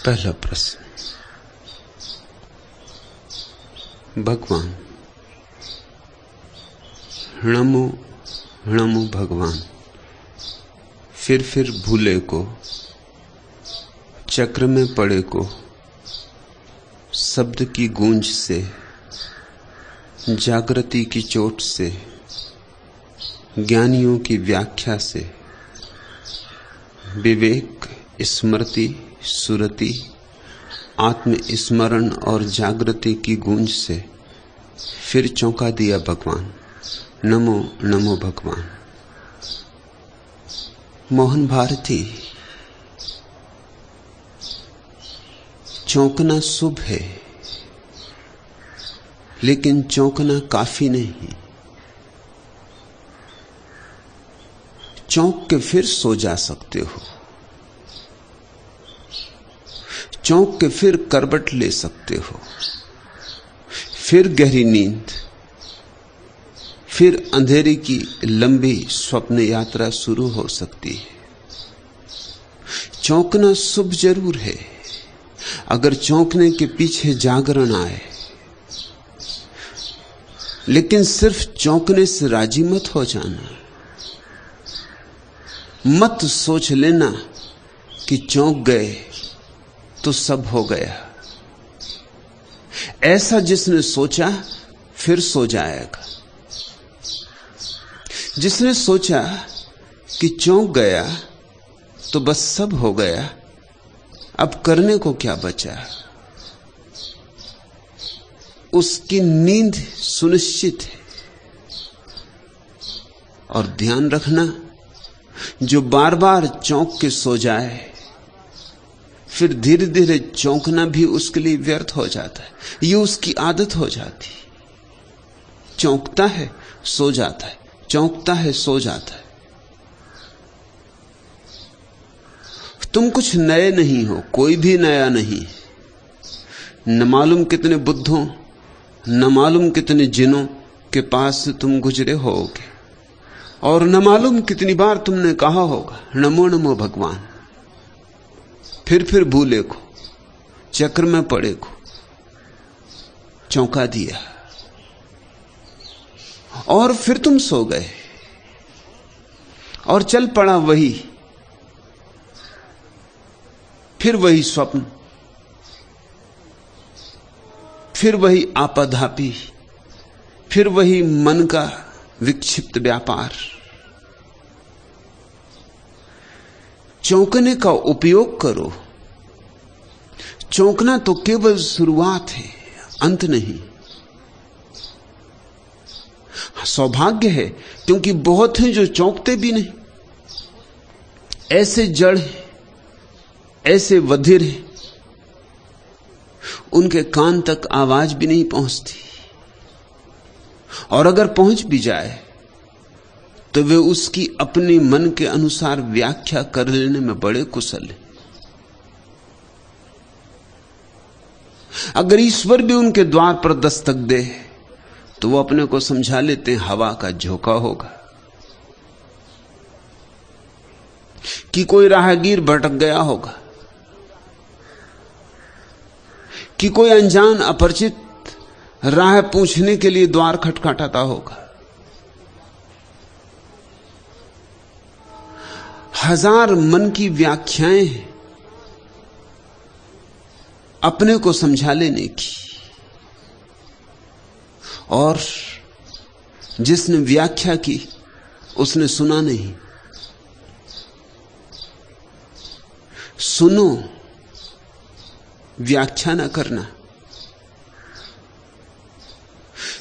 पहला प्रश्न। भगवान, णमो णमो भगवान। फिर भूले को, चक्र में पड़े को, शब्द की गूंज से, जागृति की चोट से, ज्ञानियों की व्याख्या से, विवेक, स्मृति, सुरति, आत्मस्मरण और जागृति की गूंज से फिर चौंका दिया भगवान। नमो नमो भगवान। मोहन भारती, चौंकना शुभ है, लेकिन चौंकना काफी नहीं। चौंक के फिर सो जा सकते हो, चौंक के फिर करवट ले सकते हो, फिर गहरी नींद, फिर अंधेरे की लंबी स्वप्न यात्रा शुरू हो सकती है। चौंकना शुभ जरूर है, अगर चौंकने के पीछे जागरण आए, लेकिन सिर्फ चौंकने से राजी मत हो जाना। मत सोच लेना कि चौंक गए तो सब हो गया। ऐसा जिसने सोचा फिर सो जाएगा। जिसने सोचा कि चौंक गया तो बस सब हो गया, अब करने को क्या बचा, उसकी नींद सुनिश्चित है। और ध्यान रखना, जो बार बार चौंक के सो जाए, फिर धीरे धीरे चौंकना भी उसके लिए व्यर्थ हो जाता है। ये उसकी आदत हो जाती। चौंकता है सो जाता है, चौंकता है सो जाता है। तुम कुछ नए नहीं हो, कोई भी नया नहीं। न मालूम कितने बुद्धों, न मालूम कितने जिनों के पास से तुम गुजरे होगे, और न मालूम कितनी बार तुमने कहा होगा नमो नमो भगवान। फिर भूले को, चक्र में पड़े को चौंका दिया, और फिर तुम सो गए और चल पड़ा वही, फिर वही स्वप्न, फिर वही आपाधापी, फिर वही मन का विक्षिप्त व्यापार। चौंकने का उपयोग करो। चौंकना तो केवल शुरुआत है, अंत नहीं। सौभाग्य है, क्योंकि बहुत हैं जो चौंकते भी नहीं। ऐसे जड़ हैं, ऐसे वधिर हैं, उनके कान तक आवाज भी नहीं पहुंचती, और अगर पहुंच भी जाए तो वे उसकी अपने मन के अनुसार व्याख्या कर लेने में बड़े कुशल हैं। अगर ईश्वर भी उनके द्वार पर दस्तक दे तो वो अपने को समझा लेते हैं हवा का झोंका होगा, कि कोई राहगीर भटक गया होगा, कि कोई अनजान अपरिचित राह पूछने के लिए द्वार खटखटाता होगा। हजार मन की व्याख्याएं हैं अपने को समझा लेने की, और जिसने व्याख्या की उसने सुना नहीं। सुनो, व्याख्या ना करना।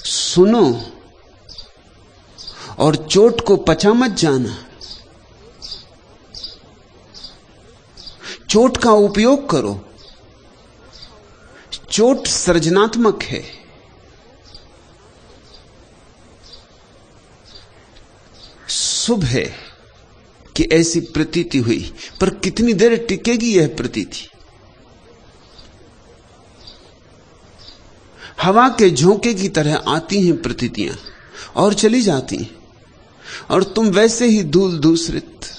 सुनो और चोट को पचा मत जाना। चोट का उपयोग करो। चोट सृजनात्मक है। शुभ है कि ऐसी प्रतीति हुई, पर कितनी देर टिकेगी यह प्रतीति? हवा के झोंके की तरह आती हैं प्रतीतियां और चली जाती हैं, और तुम वैसे ही धूल धूसरित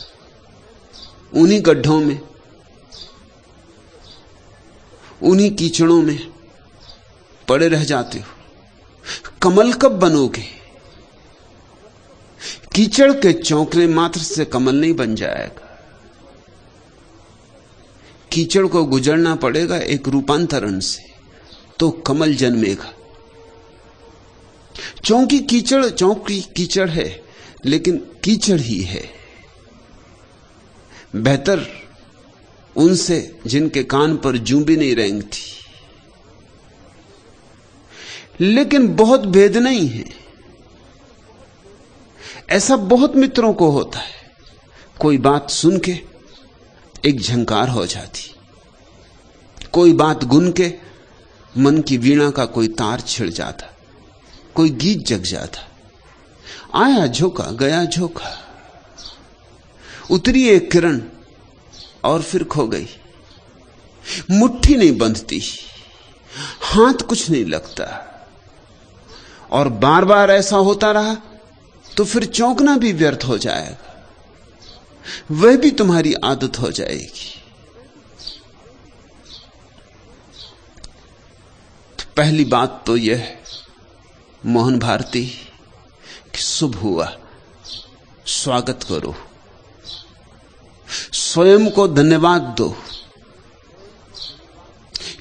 उन्हीं गड्ढों में उन्हीं कीचड़ों में पड़े रह जाते हो। कमल कब बनोगे? कीचड़ के चौंकने मात्र से कमल नहीं बन जाएगा। कीचड़ को गुजरना पड़ेगा एक रूपांतरण से, तो कमल जन्मेगा। चौंकी कीचड़ है, लेकिन कीचड़ ही है। बेहतर उनसे जिनके कान पर जूं भी नहीं रेंगती। लेकिन बहुत भेद नहीं है। ऐसा बहुत मित्रों को होता है, कोई बात सुन के एक झंकार हो जाती, कोई बात गुन के मन की वीणा का कोई तार छिड़ जाता, कोई गीत जग जाता। आया झोंका गया झोंका, उतरी एक किरण और फिर खो गई। मुट्ठी नहीं बंधती, हाथ कुछ नहीं लगता, और बार बार ऐसा होता रहा तो फिर चौंकना भी व्यर्थ हो जाएगा, वह भी तुम्हारी आदत हो जाएगी। तो पहली बात तो यह है मोहन भारती कि शुभ हुआ, स्वागत करो, स्वयं को धन्यवाद दो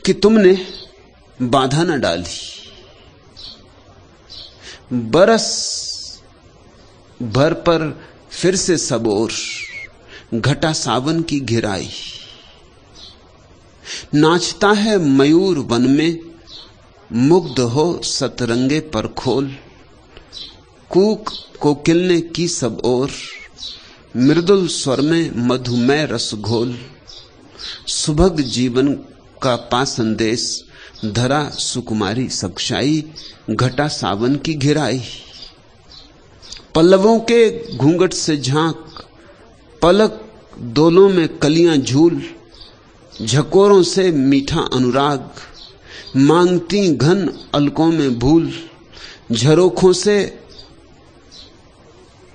कि तुमने बाधा न डाली। बरस भर पर फिर से सब ओर घटा सावन की घिराई। नाचता है मयूर वन में, मुग्ध हो सतरंगे पर खोल। कूक कोकिल ने की सब ओर, मृदुल स्वर में मधुमय रस घोल। सुभग जीवन का पा संदेश, धरा सुकुमारी सक्षाई। घटा सावन की घिराई। पल्लवों के घूंघट से झांक, पलक दोलों में कलियां झूल। झकोरों से मीठा अनुराग, मांगती घन अलकों में भूल। झरोखों से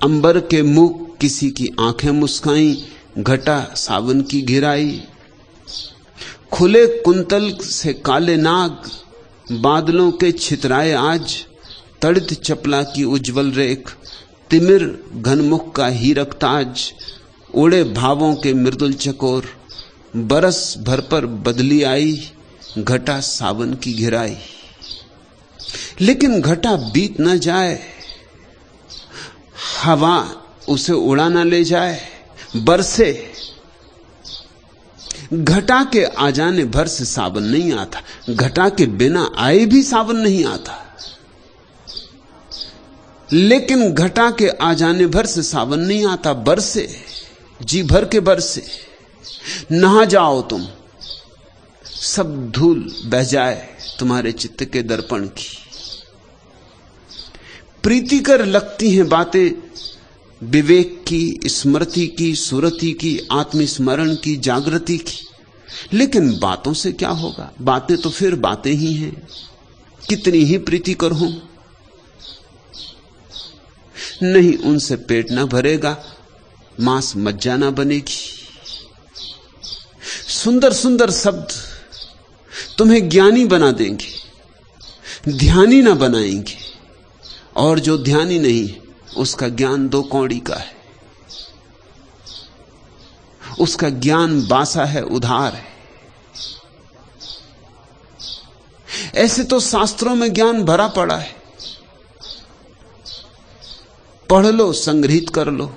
अंबर के मुख, किसी की आंखें मुस्काई। घटा सावन की घिराई। खुले कुंतल से काले नाग, बादलों के छितराए आज। तड़ित चपला की उज्जवल रेख, तिमिर घनमुख का हीरक ताज। उड़े भावों के मृदुल चकोर, बरस भर पर बदली आई। घटा सावन की घिराई। लेकिन घटा बीत न जाए, हवा उसे उड़ा न ले जाए, बरसे। घटा के आ जाने भर से सावन नहीं आता, घटा के बिना आए भी सावन नहीं आता। लेकिन घटा के आ जाने भर से सावन नहीं आता, बरसे, जी भर के बरसे। नहा जाओ तुम, सब धूल बह जाए तुम्हारे चित्त के दर्पण की। प्रीतिकर लगती हैं बातें विवेक की, स्मृति की, सुरति की, आत्मस्मरण की, जागृति की। लेकिन बातों से क्या होगा? बातें तो फिर बातें ही हैं, कितनी ही प्रीतिकर हों, नहीं उनसे पेट ना भरेगा, मांस मज्जा ना बनेगी। सुंदर सुंदर शब्द तुम्हें ज्ञानी बना देंगे, ध्यानी ना बनाएंगे। और जो ध्यानी नहीं, उसका ज्ञान दो कौड़ी का है, उसका ज्ञान बासा है, उधार है। ऐसे तो शास्त्रों में ज्ञान भरा पड़ा है, पढ़ लो, संग्रहित कर लो,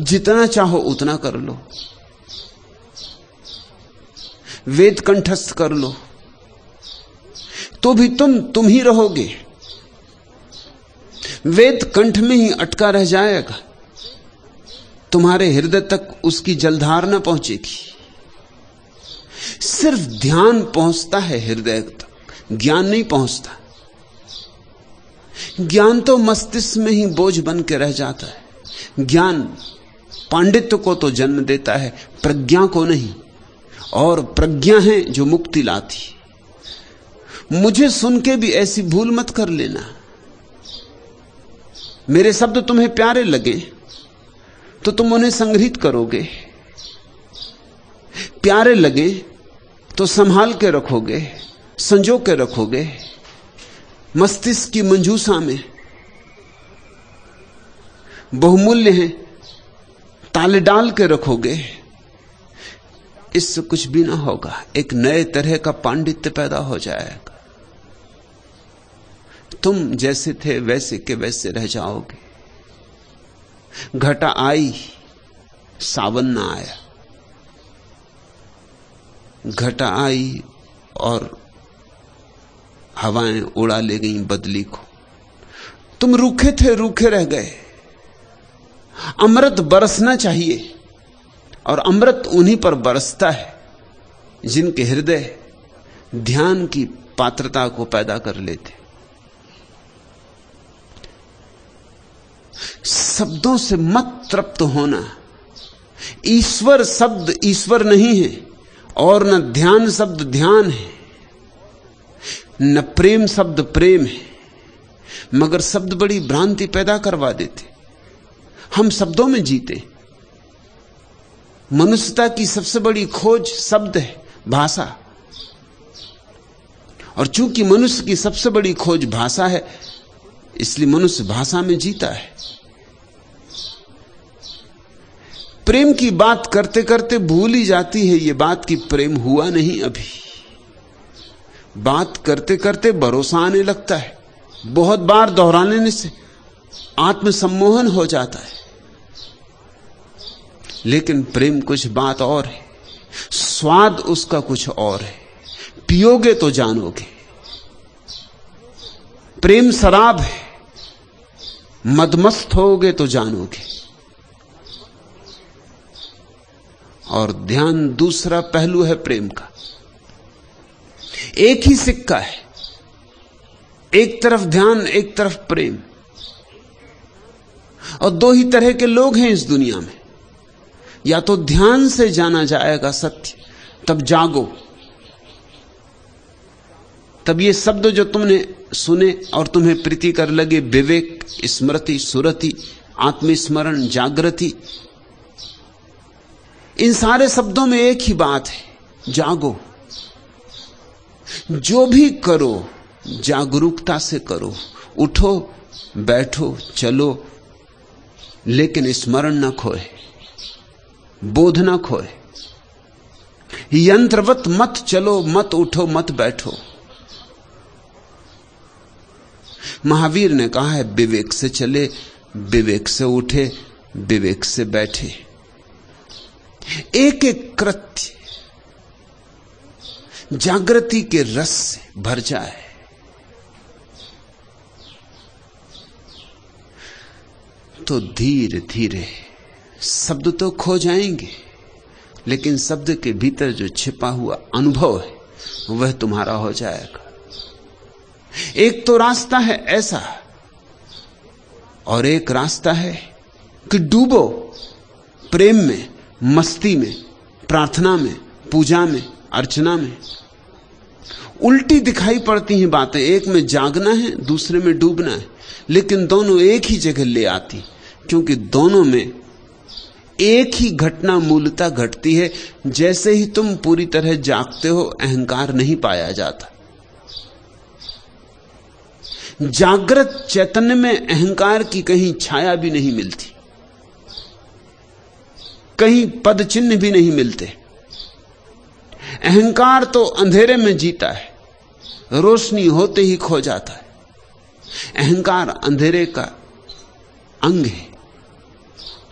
जितना चाहो उतना कर लो, वेद कंठस्थ कर लो, तो भी तुम ही रहोगे। वेद कंठ में ही अटका रह जाएगा, तुम्हारे हृदय तक उसकी जलधार न पहुंचेगी। सिर्फ ध्यान पहुंचता है हृदय तक, ज्ञान नहीं पहुंचता। ज्ञान तो मस्तिष्क में ही बोझ बन के रह जाता है। ज्ञान पांडित्य को तो जन्म देता है, प्रज्ञा को नहीं। और प्रज्ञा है जो मुक्ति लाती। मुझे सुन के भी ऐसी भूल मत कर लेना। मेरे शब्द तुम्हें प्यारे लगे तो तुम उन्हें संग्रहित करोगे, प्यारे लगे तो संभाल के रखोगे, संजो के रखोगे, मस्तिष्क की मंजूसा में बहुमूल्य हैं, ताले डाल के रखोगे, इससे कुछ भी ना होगा। एक नए तरह का पांडित्य पैदा हो जाएगा। तुम जैसे थे वैसे के वैसे रह जाओगे। घटा आई, सावन ना आया। घटा आई और हवाएं उड़ा ले गई बदली को। तुम रूखे थे, रूखे रह गए। अमृत बरसना चाहिए, और अमृत उन्हीं पर बरसता है जिनके हृदय ध्यान की पात्रता को पैदा कर लेते। शब्दों से मत तृप्त होना। ईश्वर शब्द ईश्वर नहीं है, और न ध्यान शब्द ध्यान है, न प्रेम शब्द प्रेम है। मगर शब्द बड़ी भ्रांति पैदा करवा देते। हम शब्दों में जीते। मनुष्यता की सबसे बड़ी खोज शब्द है, भाषा। और चूंकि मनुष्य की सबसे बड़ी खोज भाषा है, इसलिए मनुष्य भाषा में जीता है। प्रेम की बात करते करते भूल ही जाती है ये बात कि प्रेम हुआ नहीं अभी। बात करते करते भरोसा आने लगता है। बहुत बार दोहराने से आत्मसम्मोहन हो जाता है। लेकिन प्रेम कुछ बात और है, स्वाद उसका कुछ और है। पियोगे तो जानोगे। प्रेम शराब है, मदमस्त होगे तो जानोगे। और ध्यान दूसरा पहलू है प्रेम का। एक ही सिक्का है, एक तरफ ध्यान, एक तरफ प्रेम। और दो ही तरह के लोग हैं इस दुनिया में। या तो ध्यान से जाना जाएगा सत्य, तब जागो। तब ये शब्द जो तुमने सुने और तुम्हें प्रीतिकर लगे, विवेक, स्मृति, सुरति, आत्मस्मरण, जागृति, इन सारे शब्दों में एक ही बात है, जागो। जो भी करो जागरूकता से करो। उठो, बैठो, चलो, लेकिन स्मरण न खोए, बोध न खोए। यंत्रवत मत चलो, मत उठो, मत बैठो। महावीर ने कहा है, विवेक से चले, विवेक से उठे, विवेक से बैठे। एक एक कृत्य जागृति के रस से भर जाए। तो धीरे धीरे शब्द तो खो जाएंगे, लेकिन शब्द के भीतर जो छिपा हुआ अनुभव है वह तुम्हारा हो जाएगा। एक तो रास्ता है ऐसा, और एक रास्ता है कि डूबो प्रेम में, मस्ती में, प्रार्थना में, पूजा में, अर्चना में। उल्टी दिखाई पड़ती हैं बातें। एक में जागना है, दूसरे में डूबना है, लेकिन दोनों एक ही जगह ले आती, क्योंकि दोनों में एक ही घटना मूलतः घटती है। जैसे ही तुम पूरी तरह जागते हो, अहंकार नहीं पाया जाता। जागृत चैतन्य में अहंकार की कहीं छाया भी नहीं मिलती, कहीं पद चिन्ह भी नहीं मिलते। अहंकार तो अंधेरे में जीता है, रोशनी होते ही खो जाता है। अहंकार अंधेरे का अंग है,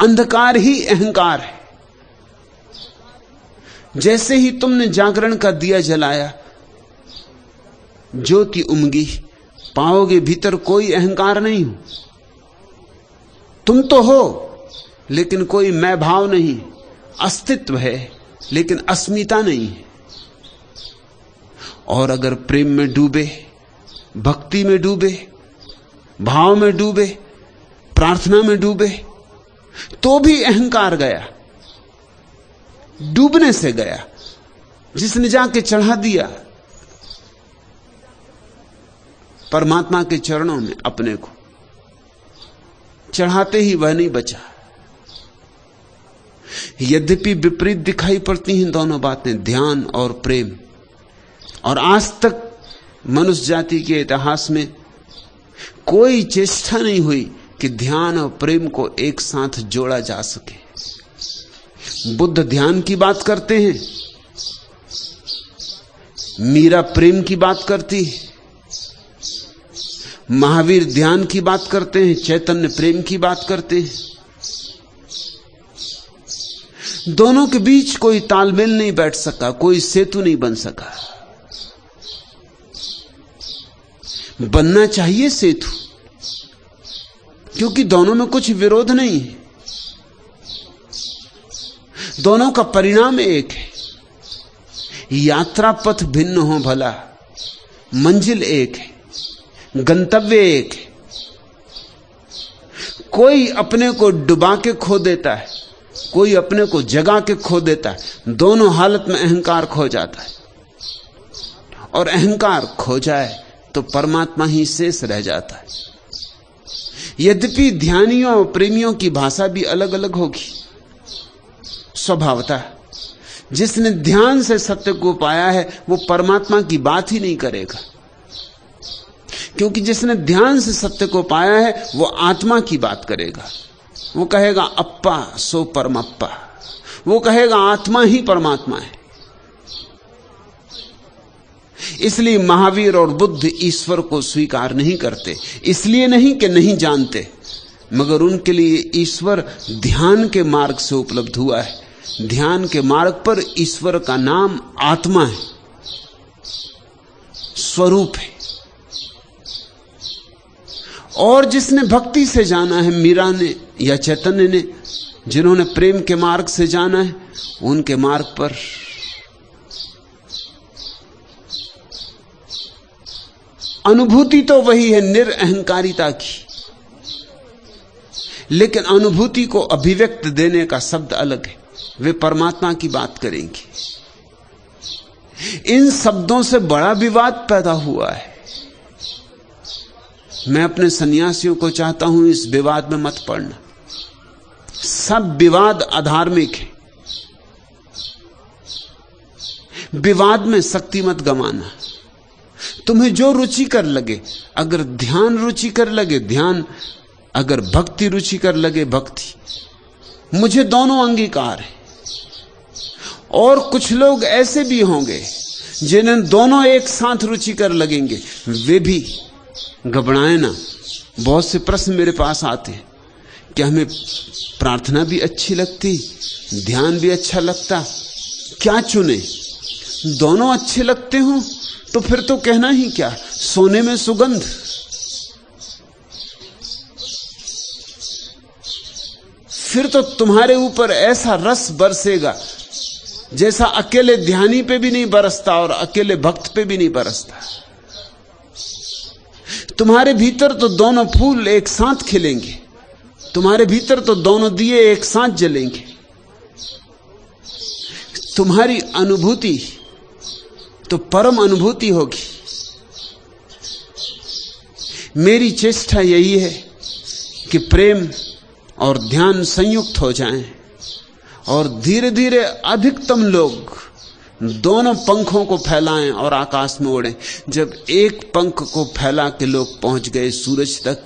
अंधकार ही अहंकार है। जैसे ही तुमने जागरण का दिया जलाया, ज्योति उमगी, पाओगे भीतर कोई अहंकार नहीं हो। तुम तो हो, लेकिन कोई मैं भाव नहीं। अस्तित्व है, लेकिन अस्मिता नहीं है। और अगर प्रेम में डूबे, भक्ति में डूबे, भाव में डूबे, प्रार्थना में डूबे, तो भी अहंकार गया, डूबने से गया। जिसने जाके चढ़ा दिया परमात्मा के चरणों में अपने को, चढ़ाते ही वह नहीं बचा। यद्यपि विपरीत दिखाई पड़ती हैं दोनों बातें, ध्यान और प्रेम, और आज तक मनुष्य जाति के इतिहास में कोई चेष्टा नहीं हुई कि ध्यान और प्रेम को एक साथ जोड़ा जा सके। बुद्ध ध्यान की बात करते हैं, मीरा प्रेम की बात करती है, महावीर ध्यान की बात करते हैं, चैतन्य प्रेम की बात करते हैं। दोनों के बीच कोई तालमेल नहीं बैठ सका, कोई सेतु नहीं बन सका। बनना चाहिए सेतु, क्योंकि दोनों में कुछ विरोध नहीं है, दोनों का परिणाम एक है। यात्रा पथ भिन्न हो भला, मंजिल एक है, गंतव्य एक है। कोई अपने को डुबा के खो देता है, कोई अपने को जगा के खो देता है। दोनों हालत में अहंकार खो जाता है, और अहंकार खो जाए तो परमात्मा ही शेष रह जाता है। यद्यपि ध्यानियों और प्रेमियों की भाषा भी अलग अलग होगी स्वभावतः। जिसने ध्यान से सत्य को पाया है वो परमात्मा की बात ही नहीं करेगा, क्योंकि जिसने ध्यान से सत्य को पाया है वो आत्मा की बात करेगा। वो कहेगा अप्पा सो परमप्पा, वो कहेगा आत्मा ही परमात्मा है। इसलिए महावीर और बुद्ध ईश्वर को स्वीकार नहीं करते, इसलिए नहीं कि नहीं जानते, मगर उनके लिए ईश्वर ध्यान के मार्ग से उपलब्ध हुआ है। ध्यान के मार्ग पर ईश्वर का नाम आत्मा है, स्वरूप है। और जिसने भक्ति से जाना है, मीरा ने या चैतन्य ने, जिन्होंने प्रेम के मार्ग से जाना है, उनके मार्ग पर अनुभूति तो वही है निरअहंकारिता की, लेकिन अनुभूति को अभिव्यक्त देने का शब्द अलग है। वे परमात्मा की बात करेंगे। इन शब्दों से बड़ा विवाद पैदा हुआ है। मैं अपने सन्यासियों को चाहता हूं इस विवाद में मत पड़ना। सब विवाद अधार्मिक है। विवाद में शक्ति मत गंवाना। तुम्हें जो रुचिकर लगे, अगर ध्यान रुचिकर लगे ध्यान, अगर भक्ति रुचिकर लगे भक्ति, मुझे दोनों अंगीकार है। और कुछ लोग ऐसे भी होंगे जिन्हें दोनों एक साथ रुचिकर लगेंगे, वे भी घबराएं ना। बहुत से प्रश्न मेरे पास आते हैं, क्या हमें प्रार्थना भी अच्छी लगती, ध्यान भी अच्छा लगता, क्या चुने? दोनों अच्छे लगते हो तो फिर तो कहना ही क्या, सोने में सुगंध। फिर तो तुम्हारे ऊपर ऐसा रस बरसेगा जैसा अकेले ध्यानी पे भी नहीं बरसता और अकेले भक्त पे भी नहीं बरसता। तुम्हारे भीतर तो दोनों फूल एक साथ खिलेंगे, तुम्हारे भीतर तो दोनों दिए एक साथ जलेंगे। तुम्हारी अनुभूति तो परम अनुभूति होगी। मेरी चेष्टा यही है कि प्रेम और ध्यान संयुक्त हो जाएं और धीरे धीरे अधिकतम लोग दोनों पंखों को फैलाएं और आकाश में उड़ें। जब एक पंख को फैला के लोग पहुंच गए सूरज तक,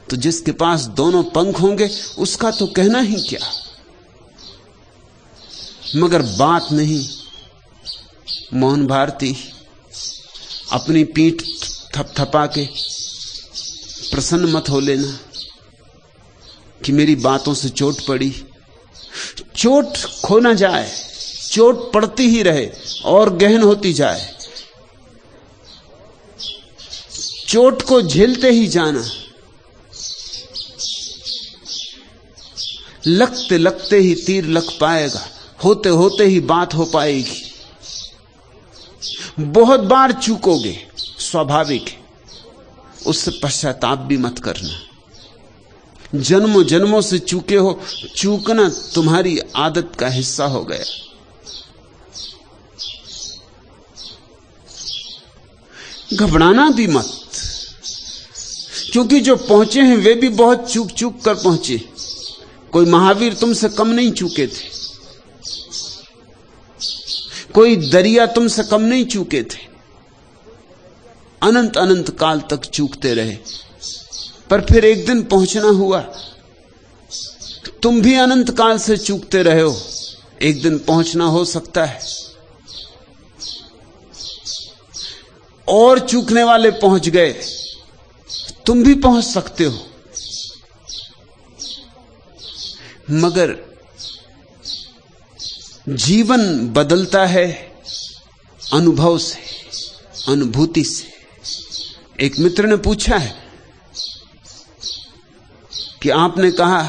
तो जिसके पास दोनों पंख होंगे उसका तो कहना ही क्या। मगर बात नहीं, मोहन भारती अपनी पीठ थपथपा के प्रसन्न मत हो लेना कि मेरी बातों से चोट पड़ी। चोट खो ना जाए, चोट पड़ती ही रहे और गहन होती जाए। चोट को झेलते ही जाना, लगते लगते ही तीर लग पाएगा, होते होते ही बात हो पाएगी। बहुत बार चूकोगे, स्वाभाविक है, उससे पश्चाताप भी मत करना। जन्मों जन्मों से चूके हो, चूकना तुम्हारी आदत का हिस्सा हो गया। घबराना भी मत, क्योंकि जो पहुंचे हैं वे भी बहुत चूक चूक कर पहुंचे। कोई महावीर तुमसे कम नहीं चूके थे, कोई दरिया तुमसे कम नहीं चूके थे। अनंत अनंत काल तक चूकते रहे, पर फिर एक दिन पहुंचना हुआ। तुम भी अनंत काल से चूकते रहे हो, एक दिन पहुंचना हो सकता है। और चूकने वाले पहुंच गए, तुम भी पहुंच सकते हो। मगर जीवन बदलता है अनुभव से, अनुभूति से। एक मित्र ने पूछा है कि आपने कहा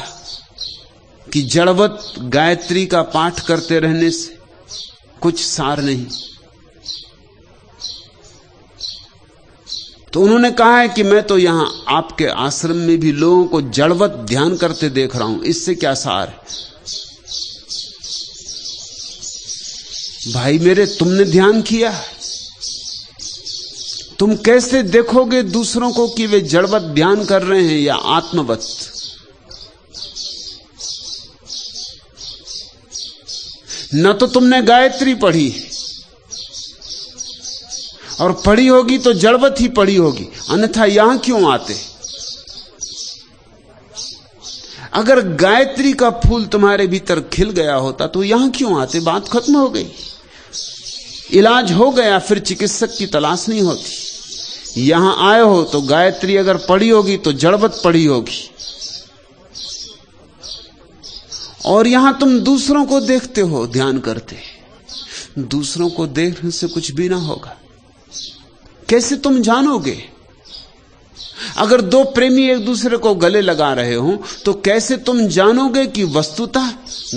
कि जड़वत गायत्री का पाठ करते रहने से कुछ सार नहीं, तो उन्होंने कहा है कि मैं तो यहां आपके आश्रम में भी लोगों को जड़वत ध्यान करते देख रहा हूं, इससे क्या सार है? भाई मेरे, तुमने ध्यान किया? तुम कैसे देखोगे दूसरों को कि वे जड़वत ध्यान कर रहे हैं या आत्मवत? न तो तुमने गायत्री पढ़ी, और पढ़ी होगी तो जड़वत ही पढ़ी होगी, अन्यथा यहां क्यों आते? अगर गायत्री का फूल तुम्हारे भीतर खिल गया होता तो यहां क्यों आते? बात खत्म हो गई, इलाज हो गया, फिर चिकित्सक की तलाश नहीं होती। यहां आए हो तो गायत्री अगर पढ़ी होगी तो जड़वत पढ़ी होगी, और यहां तुम दूसरों को देखते हो ध्यान करते। दूसरों को देखने से कुछ भी ना होगा। कैसे तुम जानोगे? अगर दो प्रेमी एक दूसरे को गले लगा रहे हो तो कैसे तुम जानोगे कि वस्तुतः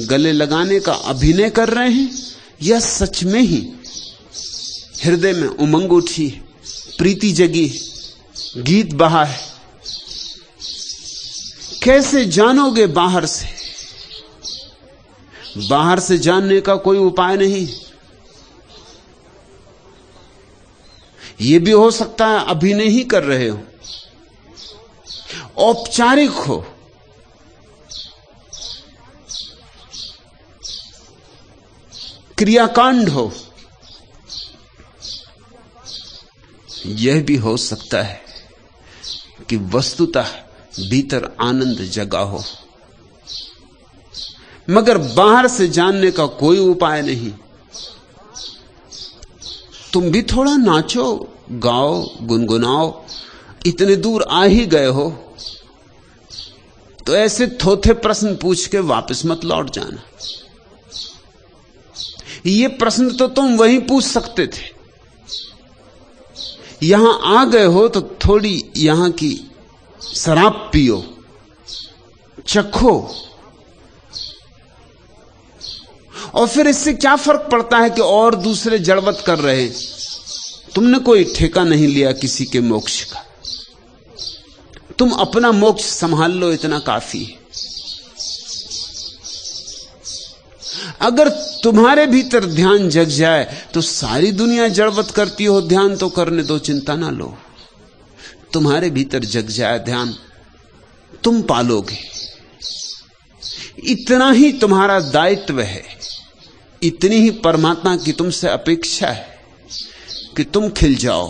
गले लगाने का अभिनय कर रहे हैं या सच में ही हृदय में उमंग उठी, प्रीति जगी, गीत बहा है? कैसे जानोगे बाहर से? बाहर से जानने का कोई उपाय नहीं। यह भी हो सकता है अभिनय ही कर रहे हो, औपचारिक हो, क्रियाकांड हो। यह भी हो सकता है कि वस्तुतः भीतर आनंद जगा हो, मगर बाहर से जानने का कोई उपाय नहीं। तुम भी थोड़ा नाचो, गाओ, गुनगुनाओ। इतने दूर आ ही गए हो तो ऐसे थोथे प्रश्न पूछ के वापस मत लौट जाना। ये प्रश्न तो तुम वहीं पूछ सकते थे। यहां आ गए हो तो थोड़ी यहां की शराब पियो, चखो, और फिर इससे क्या फर्क पड़ता है कि और दूसरे जड़वत कर रहे हैं? तुमने कोई ठेका नहीं लिया किसी के मोक्ष का। तुम अपना मोक्ष संभाल लो, इतना काफी है। अगर तुम्हारे भीतर ध्यान जग जाए तो सारी दुनिया जड़वत करती हो, ध्यान तो करने दो, चिंता ना लो। तुम्हारे भीतर जग जाए ध्यान, तुम पालोगे। इतना ही तुम्हारा दायित्व है, इतनी ही परमात्मा की तुमसे अपेक्षा है कि तुम खिल जाओ,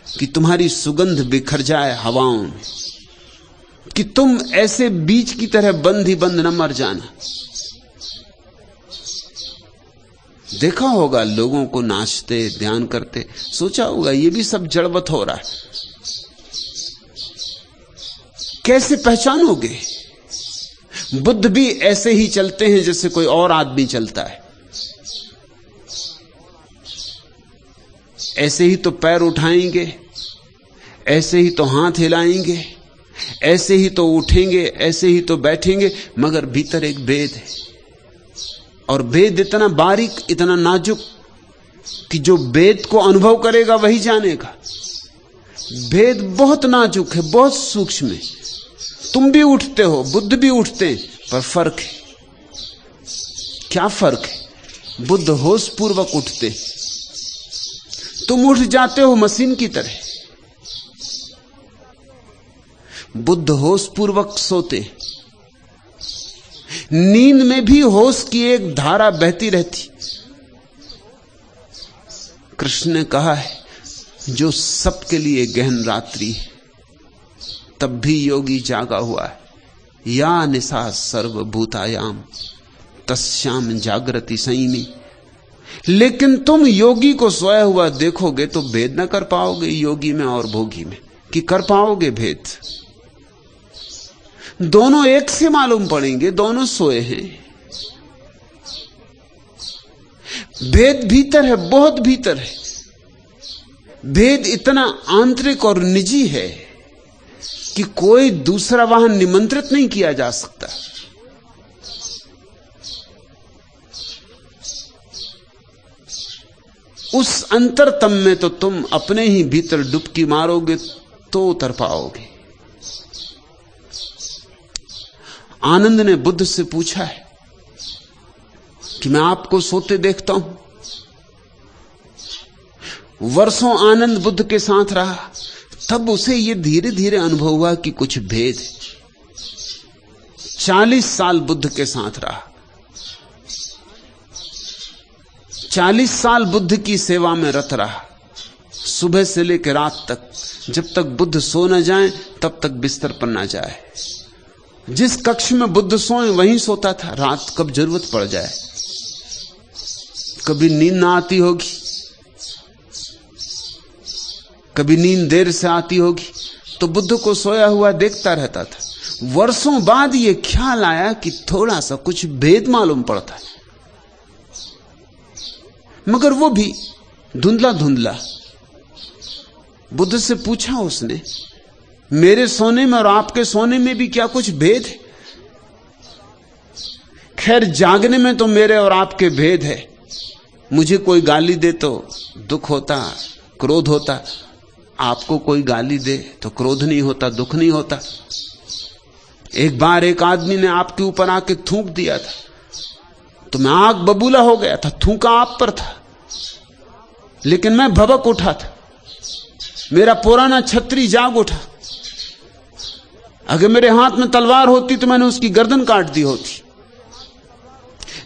कि तुम्हारी सुगंध बिखर जाए हवाओं में, कि तुम ऐसे बीज की तरह बंद ही बंद न मर जाना। देखा होगा लोगों को नाचते, ध्यान करते, सोचा होगा ये भी सब जड़वत हो रहा है। कैसे पहचानोगे? बुद्ध भी ऐसे ही चलते हैं जैसे कोई और आदमी चलता है। ऐसे ही तो पैर उठाएंगे, ऐसे ही तो हाथ हिलाएंगे, ऐसे ही तो उठेंगे, ऐसे ही तो बैठेंगे, मगर भीतर एक भेद है। और भेद इतना बारीक, इतना नाजुक कि जो भेद को अनुभव करेगा वही जानेगा। भेद बहुत नाजुक है, बहुत सूक्ष्म है। तुम भी उठते हो, बुद्ध भी उठते हैं, पर फर्क है। क्या फर्क है? बुद्ध होश पूर्वक उठते, तुम उठ जाते हो मशीन की तरह। बुद्ध होश पूर्वक सोते, नींद में भी होश की एक धारा बहती रहती। कृष्ण ने कहा है जो सबके लिए गहन रात्रि है, तब भी योगी जागा हुआ है। या निशा सर्वभूतायाम तस्याम जागृति संयमी। लेकिन तुम योगी को सोया हुआ देखोगे तो भेद न कर पाओगे योगी में और भोगी में, कि कर पाओगे भेद? दोनों एक से मालूम पड़ेंगे, दोनों सोए हैं। भेद भीतर है, बहुत भीतर है। भेद इतना आंतरिक और निजी है कि कोई दूसरा वहां निमंत्रित नहीं किया जा सकता। उस अंतरतम में तो तुम अपने ही भीतर डुबकी मारोगे तो उतर पाओगे। आनंद ने बुद्ध से पूछा है कि मैं आपको सोते देखता हूं। वर्षों आनंद बुद्ध के साथ रहा, तब उसे यह धीरे धीरे अनुभव हुआ कि कुछ भेद है। 40 साल बुद्ध के साथ रहा, 40 साल बुद्ध की सेवा में रत रहा, सुबह से लेकर रात तक, जब तक बुद्ध सो न जाए तब तक बिस्तर पर न जाए। जिस कक्ष में बुद्ध सोए वहीं सोता था, रात कब जरूरत पड़ जाए। कभी नींद ना आती होगी, कभी नींद देर से आती होगी, तो बुद्ध को सोया हुआ देखता रहता था। वर्षों बाद यह ख्याल आया कि थोड़ा सा कुछ भेद मालूम पड़ता है, मगर वो भी धुंधला धुंधला। बुद्ध से पूछा उसने, मेरे सोने में और आपके सोने में भी क्या कुछ भेद है? खैर, जागने में तो मेरे और आपके भेद है। मुझे कोई गाली दे तो दुख होता, क्रोध होता। आपको कोई गाली दे तो क्रोध नहीं होता, दुख नहीं होता। एक बार एक आदमी ने आपके ऊपर आके थूक दिया था तो मैं आग बबूला हो गया था। थूका आप पर था, लेकिन मैं भभक उठा था। मेरा पुराना छत्री जाग उठा। अगर मेरे हाथ में तलवार होती तो मैंने उसकी गर्दन काट दी होती,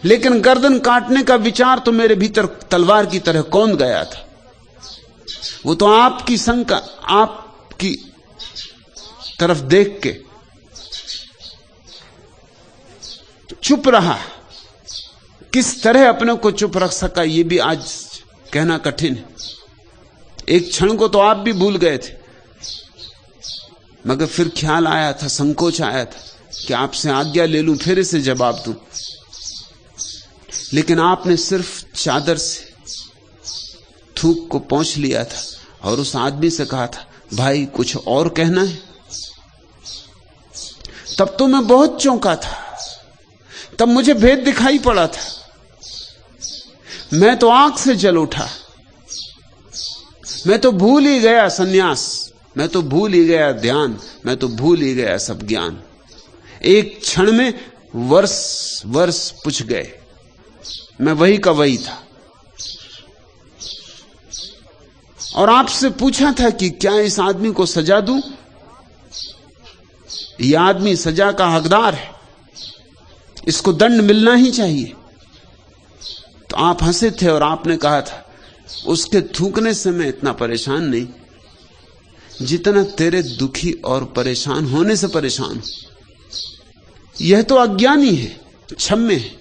लेकिन गर्दन काटने का विचार तो मेरे भीतर तलवार की तरह कौंध गया था। वो तो आपकी शंका, आपकी तरफ देख के चुप रहा। किस तरह अपने को चुप रख सका यह भी आज कहना कठिन है। एक क्षण को तो आप भी भूल गए थे, मगर फिर ख्याल आया था, संकोच आया था कि आपसे आज्ञा ले लूं, फिर इसे जवाब दूं। लेकिन आपने सिर्फ चादर से थूक को पोंछ लिया था और उस आदमी से कहा था, भाई कुछ और कहना है? तब तो मैं बहुत चौंका था, तब मुझे भेद दिखाई पड़ा था। मैं तो आंख से जल उठा। मैं तो भूल ही गया सन्यास, मैं तो भूल ही गया ध्यान, मैं तो भूल ही गया सब ज्ञान। एक क्षण में वर्ष वर्ष पूछ गए, मैं वही का वही था। और आपसे पूछा था कि क्या इस आदमी को सजा दूं? यह आदमी सजा का हकदार है, इसको दंड मिलना ही चाहिए। तो आप हंसे थे और आपने कहा था, उसके थूकने से मैं इतना परेशान नहीं जितना तेरे दुखी और परेशान होने से परेशान हूं। यह तो अज्ञानी है, क्षम्य है,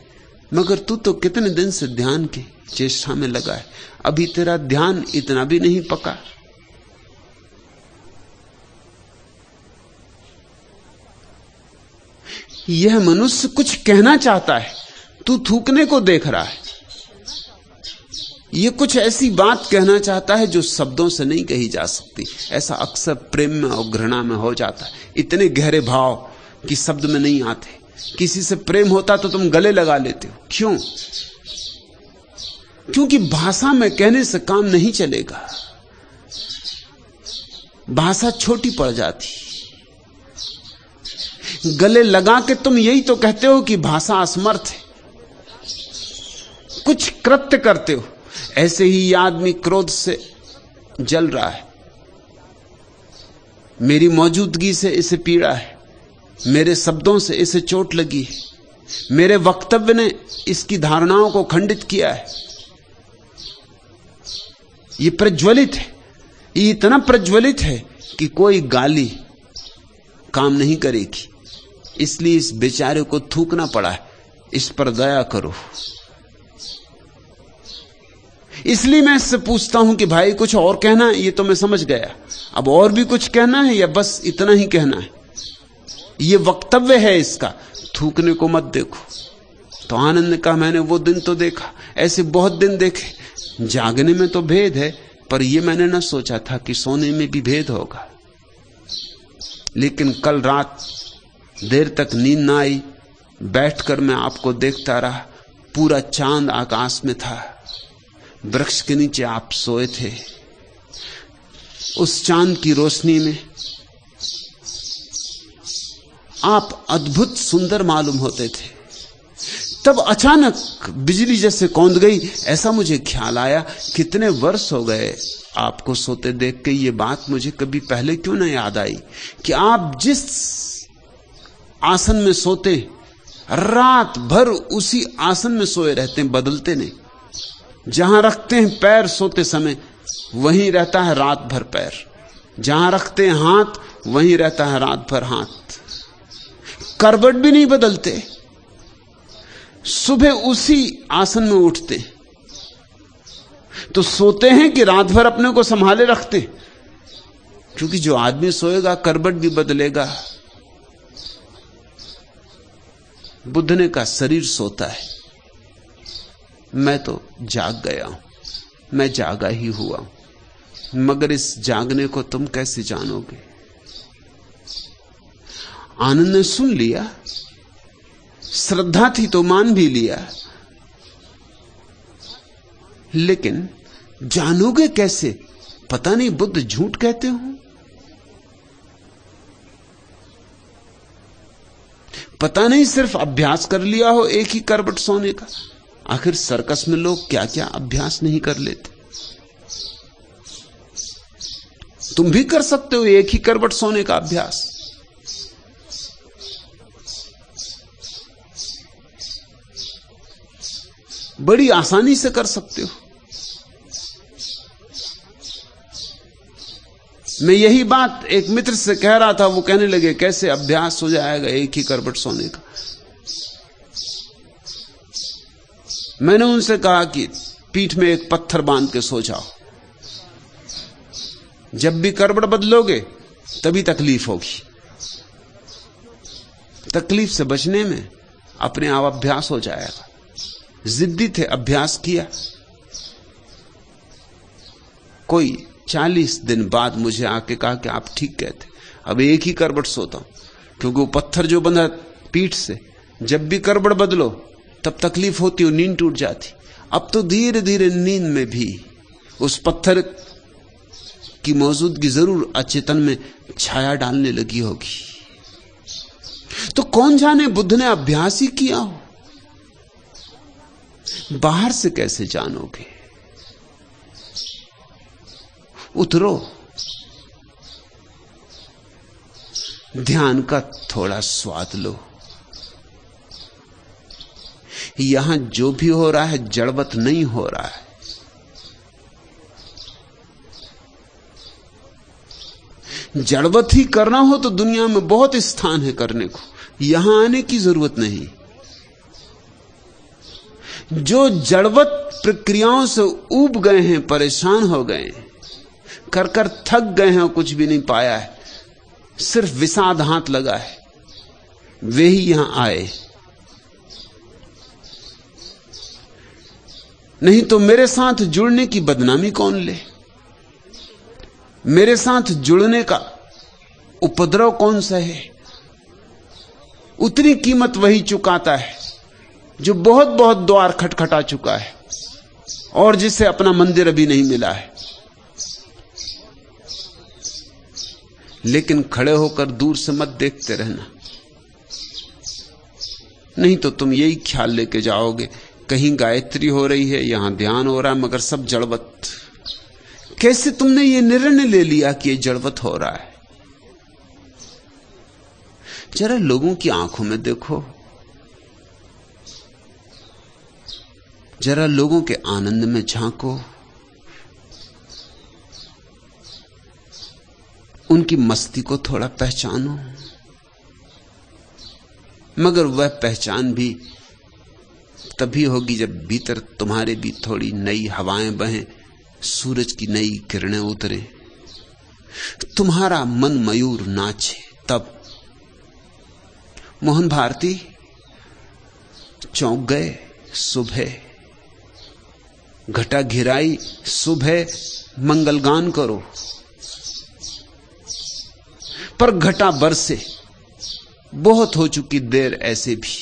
मगर तू तो कितने दिन से ध्यान की चेष्टा में लगा है, अभी तेरा ध्यान इतना भी नहीं पका। यह मनुष्य कुछ कहना चाहता है, तू थूकने को देख रहा है। यह कुछ ऐसी बात कहना चाहता है जो शब्दों से नहीं कही जा सकती। ऐसा अक्सर प्रेम में और घृणा में हो जाता है, इतने गहरे भाव कि शब्द में नहीं आते। किसी से प्रेम होता तो तुम गले लगा लेते हो, क्यों? क्योंकि भाषा में कहने से काम नहीं चलेगा, भाषा छोटी पड़ जाती। गले लगा के तुम यही तो कहते हो कि भाषा असमर्थ है, कुछ कृत्य करते हो। ऐसे ही यह आदमी क्रोध से जल रहा है, मेरी मौजूदगी से इसे पीड़ा है, मेरे शब्दों से इसे चोट लगी है, मेरे वक्तव्य ने इसकी धारणाओं को खंडित किया है। यह प्रज्वलित है, ये इतना प्रज्वलित है कि कोई गाली काम नहीं करेगी, इसलिए इस बेचारे को थूकना पड़ा है। इस पर दया करो। इसलिए मैं इससे पूछता हूं कि भाई कुछ और कहना है? ये तो मैं समझ गया, अब और भी कुछ कहना है या बस इतना ही कहना है? ये वक्तव्य है इसका, थूकने को मत देखो। तो आनंद ने कहा, मैंने वो दिन तो देखा, ऐसे बहुत दिन देखे। जागने में तो भेद है, पर यह मैंने ना सोचा था कि सोने में भी भेद होगा। लेकिन कल रात देर तक नींद ना आई, बैठकर मैं आपको देखता रहा। पूरा चांद आकाश में था, वृक्ष के नीचे आप सोए थे। उस चांद की रोशनी में आप अद्भुत सुंदर मालूम होते थे। तब अचानक बिजली जैसे कौंध गई, ऐसा मुझे ख्याल आया, कितने वर्ष हो गए आपको सोते देख के। ये बात मुझे कभी पहले क्यों न याद आई कि आप जिस आसन में सोते, रात भर उसी आसन में सोए रहते हैं, बदलते नहीं। जहां रखते हैं पैर सोते समय, वहीं रहता है रात भर पैर। जहां रखते हैं हाथ, वहीं रहता है रात भर हाथ। करवट भी नहीं बदलते। सुबह उसी आसन में उठते, तो सोते हैं कि रात भर अपने को संभाले रखते? क्योंकि जो आदमी सोएगा करवट भी बदलेगा। बुद्ध ने कहा, शरीर सोता है, मैं तो जाग गया हूं, मैं जागा ही हुआ हूं। मगर इस जागने को तुम कैसे जानोगे? आनंद ने सुन लिया, श्रद्धा थी तो मान भी लिया, लेकिन जानोगे कैसे? पता नहीं बुद्ध झूठ कहते हो, पता नहीं सिर्फ अभ्यास कर लिया हो एक ही करवट सोने का। आखिर सर्कस में लोग क्या क्या अभ्यास नहीं कर लेते। तुम भी कर सकते हो एक ही करवट सोने का अभ्यास। बड़ी आसानी से कर सकते हो। मैं यही बात एक मित्र से कह रहा था, वो कहने लगे कैसे अभ्यास हो जाएगा एक ही करवट सोने का। मैंने उनसे कहा कि पीठ में एक पत्थर बांध के सो जाओ, जब भी करवट बदलोगे तभी तकलीफ होगी। तकलीफ से बचने में अपने आप अभ्यास हो जाएगा। जिद्दी थे, अभ्यास किया। कोई 40 दिन बाद मुझे आके कहा कि आप ठीक कहते, अब एक ही करवट सोता हूं, क्योंकि वो पत्थर जो बंधा पीठ से, जब भी करवट बदलो तब तकलीफ होती हो, नींद टूट जाती। अब तो धीरे धीरे नींद में भी उस पत्थर की मौजूदगी जरूर अचेतन में छाया डालने लगी होगी। तो कौन जाने बुद्ध ने अभ्यास ही किया हो, बाहर से कैसे जानोगे? उतरो, ध्यान का थोड़ा स्वाद लो। यहां जो भी हो रहा है जड़वत नहीं हो रहा है। जड़वत ही करना हो तो दुनिया में बहुत स्थान है करने को, यहां आने की जरूरत नहीं। जो जड़वत प्रक्रियाओं से ऊब गए हैं, परेशान हो गए हैं, कर कर थक गए हैं और कुछ भी नहीं पाया है, सिर्फ विषाद हाथ लगा है, वे ही यहां आए। नहीं तो मेरे साथ जुड़ने की बदनामी कौन ले? मेरे साथ जुड़ने का उपद्रव कौन सा है? उतनी कीमत वही चुकाता है जो बहुत बहुत द्वार खटखटा चुका है और जिसे अपना मंदिर अभी नहीं मिला है। लेकिन खड़े होकर दूर से मत देखते रहना, नहीं तो तुम यही ख्याल लेके जाओगे कहीं गायत्री हो रही है, यहां ध्यान हो रहा है, मगर सब जड़वत। कैसे तुमने ये निर्णय ले लिया कि ये जड़वत हो रहा है? जरा लोगों की आंखों में देखो, जरा लोगों के आनंद में झांको। उनकी मस्ती को थोड़ा पहचानो, मगर वह पहचान भी तभी होगी जब भीतर तुम्हारे भी थोड़ी नई हवाएं बहें, सूरज की नई किरणें उतरे, तुम्हारा मन मयूर नाचे। तब मोहन भारती चौंक गए। सुबह घटा घिराई, सुबह मंगलगान करो। पर घटा बरसे, बहुत हो चुकी देर ऐसे भी,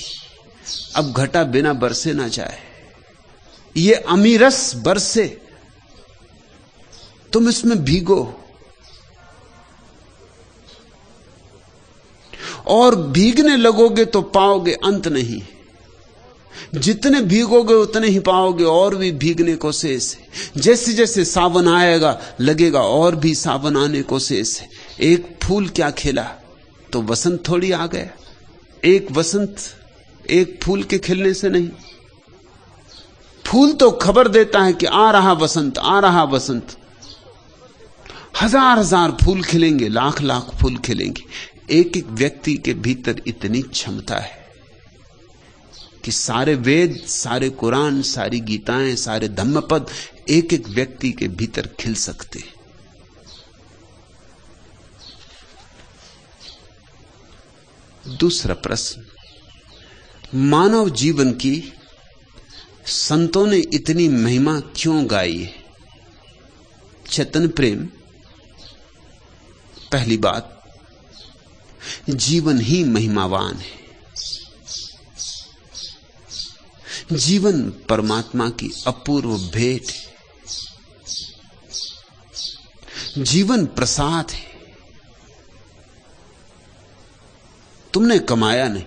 अब घटा बिना बरसे ना जाए। ये अमीरस बरसे, तुम इसमें भीगो और भीगने लगोगे तो पाओगे अंत नहीं। जितने भीगोगे उतने ही पाओगे और भी भीगने को शेष है। जैसे जैसे सावन आएगा लगेगा और भी सावन आने को शेष है। एक फूल क्या खिला तो वसंत थोड़ी आ गया। एक वसंत एक फूल के खिलने से नहीं। फूल तो खबर देता है कि आ रहा वसंत, आ रहा वसंत। हजार हजार फूल खिलेंगे, लाख लाख फूल खिलेंगे। एक एक व्यक्ति के भीतर इतनी क्षमता है कि सारे वेद, सारे कुरान, सारी गीताएं, सारे धम्मपद एक एक व्यक्ति के भीतर खिल सकते हैं। दूसरा प्रश्न, मानव जीवन की संतों ने इतनी महिमा क्यों गाई है? चेतन प्रेम। पहली बात, जीवन ही महिमावान है। जीवन परमात्मा की अपूर्व भेंट है। जीवन प्रसाद है। तुमने कमाया नहीं,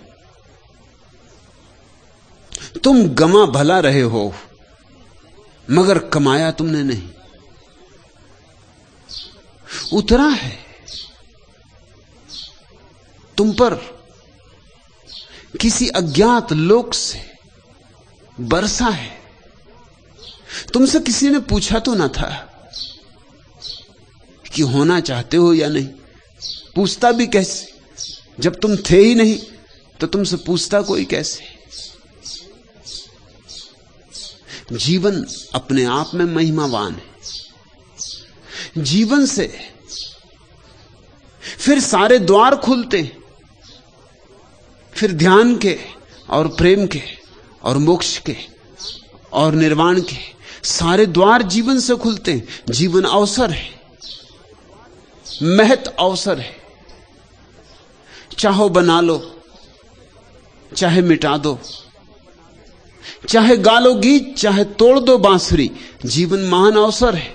तुम गमा भला रहे हो, मगर कमाया तुमने नहीं। उतरा है तुम पर किसी अज्ञात लोक से, बरसा है। तुमसे किसी ने पूछा तो ना था कि होना चाहते हो या नहीं। पूछता भी कैसे जब तुम थे ही नहीं, तो तुमसे पूछता कोई कैसे? जीवन अपने आप में महिमावान है। जीवन से फिर सारे द्वार खुलते, फिर ध्यान के और प्रेम के और मोक्ष के और निर्वाण के सारे द्वार जीवन से खुलते हैं। जीवन अवसर है, महत अवसर है। चाहो बना लो, चाहे मिटा दो, चाहे गा लो गीत, चाहे तोड़ दो बांसुरी, जीवन महान अवसर है।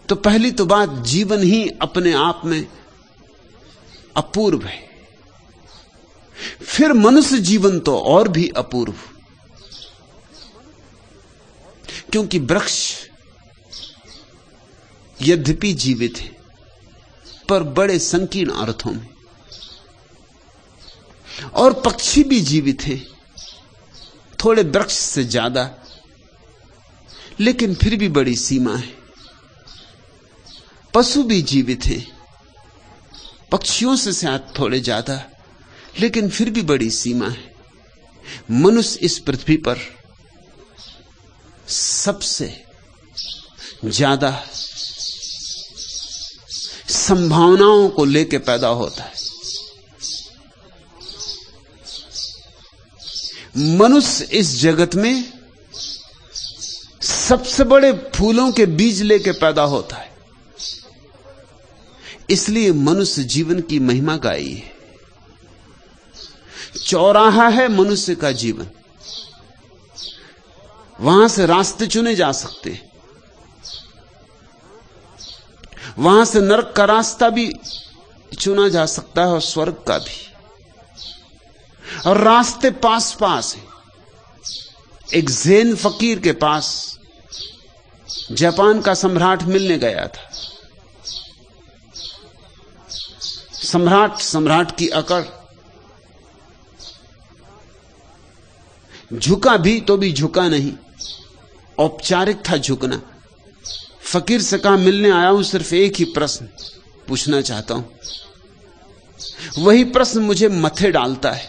तो पहली तो बात, जीवन ही अपने आप में अपूर्व है। फिर मनुष्य जीवन तो और भी अपूर्व, क्योंकि वृक्ष यद्यपि जीवित है पर बड़े संकीर्ण अर्थों में, और पक्षी भी जीवित है थोड़े वृक्ष से ज्यादा, लेकिन फिर भी बड़ी सीमा है। पशु भी जीवित है पक्षियों से शायद थोड़े ज्यादा, लेकिन फिर भी बड़ी सीमा है। मनुष्य इस पृथ्वी पर सबसे ज्यादा संभावनाओं को लेकर पैदा होता है। मनुष्य इस जगत में सबसे बड़े फूलों के बीज लेकर पैदा होता है। इसलिए मनुष्य जीवन की महिमा गाई है। चौराहा है मनुष्य का जीवन, वहां से रास्ते चुने जा सकते, वहां से नरक का रास्ता भी चुना जा सकता है और स्वर्ग का भी, और रास्ते पास पास हैं। एक ज़ेन फकीर के पास जापान का सम्राट मिलने गया था। सम्राट की अकड़, झुका भी तो भी झुका नहीं, औपचारिक था झुकना। फकीर से कहा मिलने आया हूं, सिर्फ एक ही प्रश्न पूछना चाहता हूं। वही प्रश्न मुझे मथे डालता है।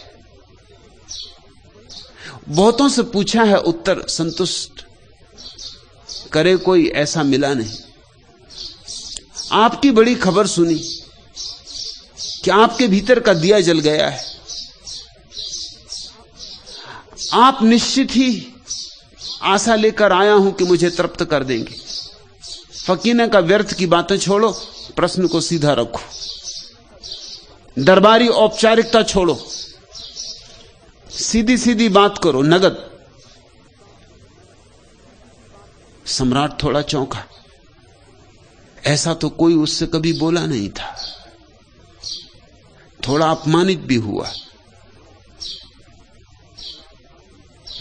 बहुतों से पूछा है, उत्तर संतुष्ट करे कोई ऐसा मिला नहीं। आपकी बड़ी खबर सुनी कि आपके भीतर का दिया जल गया है। आप निश्चित ही आशा लेकर आया हूं कि मुझे तृप्त कर देंगे। फकीर ने कहा व्यर्थ की बातें छोड़ो, प्रश्न को सीधा रखो, दरबारी औपचारिकता छोड़ो, सीधी सीधी बात करो, नगद। सम्राट थोड़ा चौंका, ऐसा तो कोई उससे कभी बोला नहीं था। थोड़ा अपमानित भी हुआ,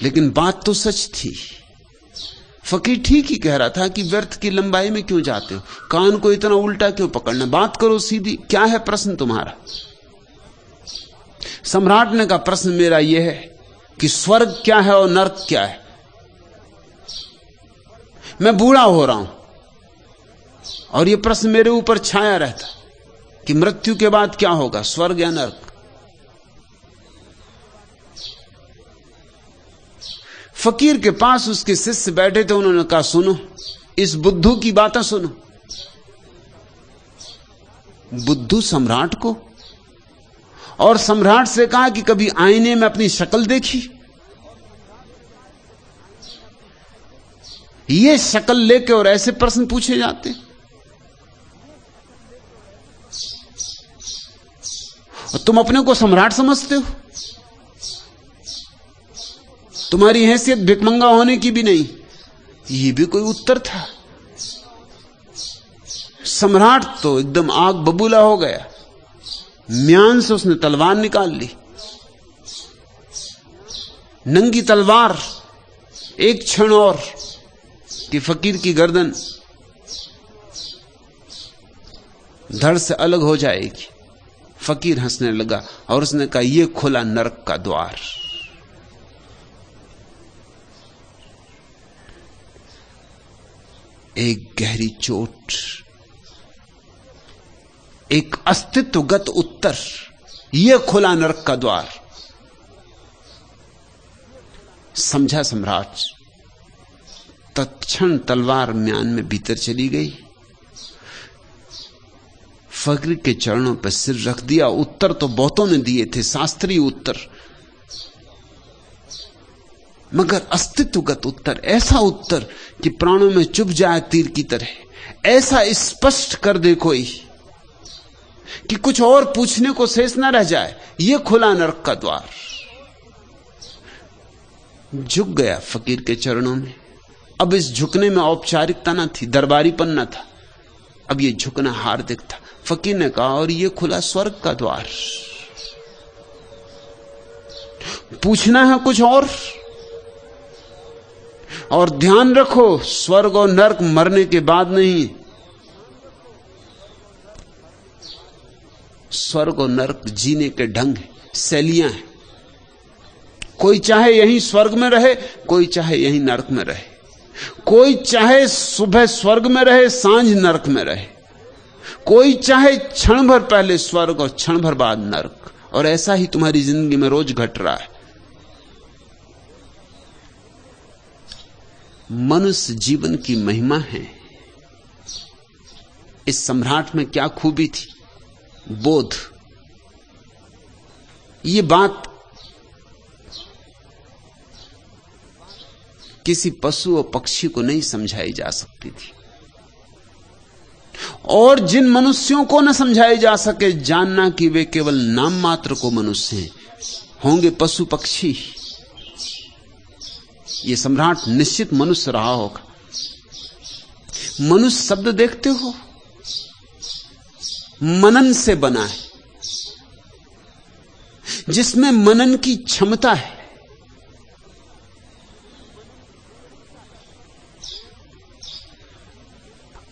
लेकिन बात तो सच थी। फकीर ठीक ही कह रहा था कि व्यर्थ की लंबाई में क्यों जाते हो, कान को इतना उल्टा क्यों पकड़ना, बात करो सीधी, क्या है प्रश्न तुम्हारा। सम्राट ने कहा प्रश्न मेरा यह है कि स्वर्ग क्या है और नर्क क्या है। मैं बूढ़ा हो रहा हूं और यह प्रश्न मेरे ऊपर छाया रहता कि मृत्यु के बाद क्या होगा, स्वर्ग या नर्क। फकीर के पास उसके शिष्य बैठे थे, उन्होंने कहा सुनो, इस बुद्धू की बातें सुनो। बुद्धू सम्राट को, और सम्राट से कहा कि कभी आईने में अपनी शक्ल देखी। ये शक्ल लेके और ऐसे प्रश्न पूछे जाते। और तुम अपने को सम्राट समझते हो, तुम्हारी हैसियत भिकमंगा होने की भी नहीं। ये भी कोई उत्तर था? सम्राट तो एकदम आग बबूला हो गया, म्यान से उसने तलवार निकाल ली, नंगी तलवार, एक क्षण और कि फकीर की गर्दन धड़ से अलग हो जाएगी। फकीर हंसने लगा और उसने कहा यह खुला नरक का द्वार। एक गहरी चोट, एक अस्तित्वगत उत्तर, यह खुला नरक का द्वार। समझा सम्राट, तत्क्षण तलवार म्यान में भीतर चली गई, फकीर के चरणों पर सिर रख दिया। उत्तर तो बहुतों ने दिए थे, शास्त्रीय उत्तर, मगर अस्तित्वगत उत्तर, ऐसा उत्तर कि प्राणों में चुभ जाए तीर की तरह, ऐसा स्पष्ट कर दे कोई कि कुछ और पूछने को शेष न रह जाए। यह खुला नरक का द्वार। झुक गया फकीर के चरणों में। अब इस झुकने में औपचारिकता न थी, दरबारीपन न था, अब यह झुकना हार्दिक था। फकीर ने कहा और यह खुला स्वर्ग का द्वार। पूछना है कुछ और ध्यान रखो, स्वर्ग और नरक मरने के बाद नहीं, स्वर्ग और नरक जीने के ढंग है, शैलियां हैं। कोई चाहे यहीं स्वर्ग में रहे, कोई चाहे यहीं नरक में रहे, कोई चाहे सुबह स्वर्ग में रहे, सांझ नरक में रहे, कोई चाहे क्षण भर पहले स्वर्ग और क्षण भर बाद नरक। और ऐसा ही तुम्हारी जिंदगी में रोज घट रहा है। मनुष्य जीवन की महिमा है। इस सम्राट में क्या खूबी थी? बोध। ये बात किसी पशु और पक्षी को नहीं समझाई जा सकती थी, और जिन मनुष्यों को न समझाई जा सके, जानना कि वे केवल नाम मात्र को मनुष्य हैं, होंगे पशु पक्षी। ये सम्राट निश्चित मनुष्य रहा होगा। मनुष्य शब्द देखते हो, मनन से बना है, जिसमें मनन की क्षमता है।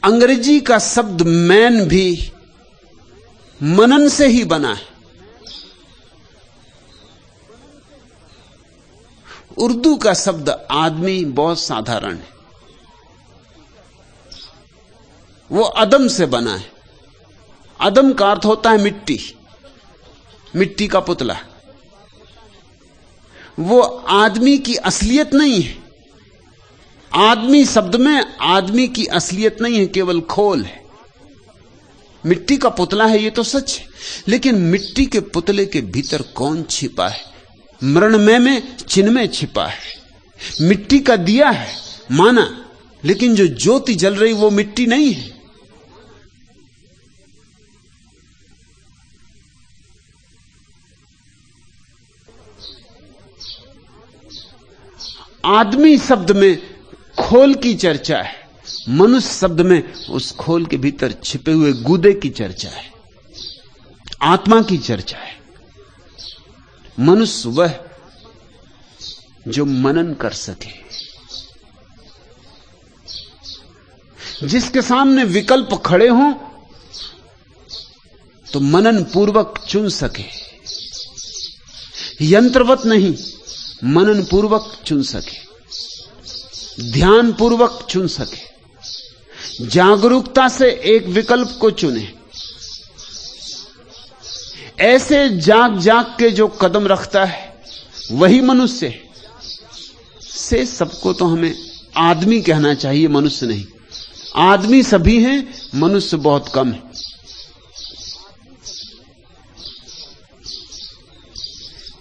अंग्रेजी का शब्द मैन भी मनन से ही बना है। उर्दू का शब्द आदमी बहुत साधारण है। वो अदम से बना है। अदम का अर्थ होता है मिट्टी, मिट्टी का पुतला। वो आदमी की असलियत नहीं है। आदमी शब्द में आदमी की असलियत नहीं है, केवल खोल है। मिट्टी का पुतला है, ये तो सच है, लेकिन मिट्टी के पुतले के भीतर कौन छिपा है? मृणमय में चिन्मय छिपा है। मिट्टी का दिया है माना, लेकिन जो ज्योति जल रही वो मिट्टी नहीं है। आदमी शब्द में खोल की चर्चा है, मनुष्य शब्द में उस खोल के भीतर छिपे हुए गूदे की चर्चा है, आत्मा की चर्चा है। मनुष्य वह जो मनन कर सके, जिसके सामने विकल्प खड़े हों तो मनन पूर्वक चुन सके, यंत्रवत नहीं, मनन पूर्वक चुन सके, ध्यान पूर्वक चुन सके, जागरूकता से एक विकल्प को चुने। ऐसे जाग जाग के जो कदम रखता है वही मनुष्य है। से सबको तो हमें आदमी कहना चाहिए, मनुष्य नहीं। आदमी सभी हैं, मनुष्य बहुत कम है।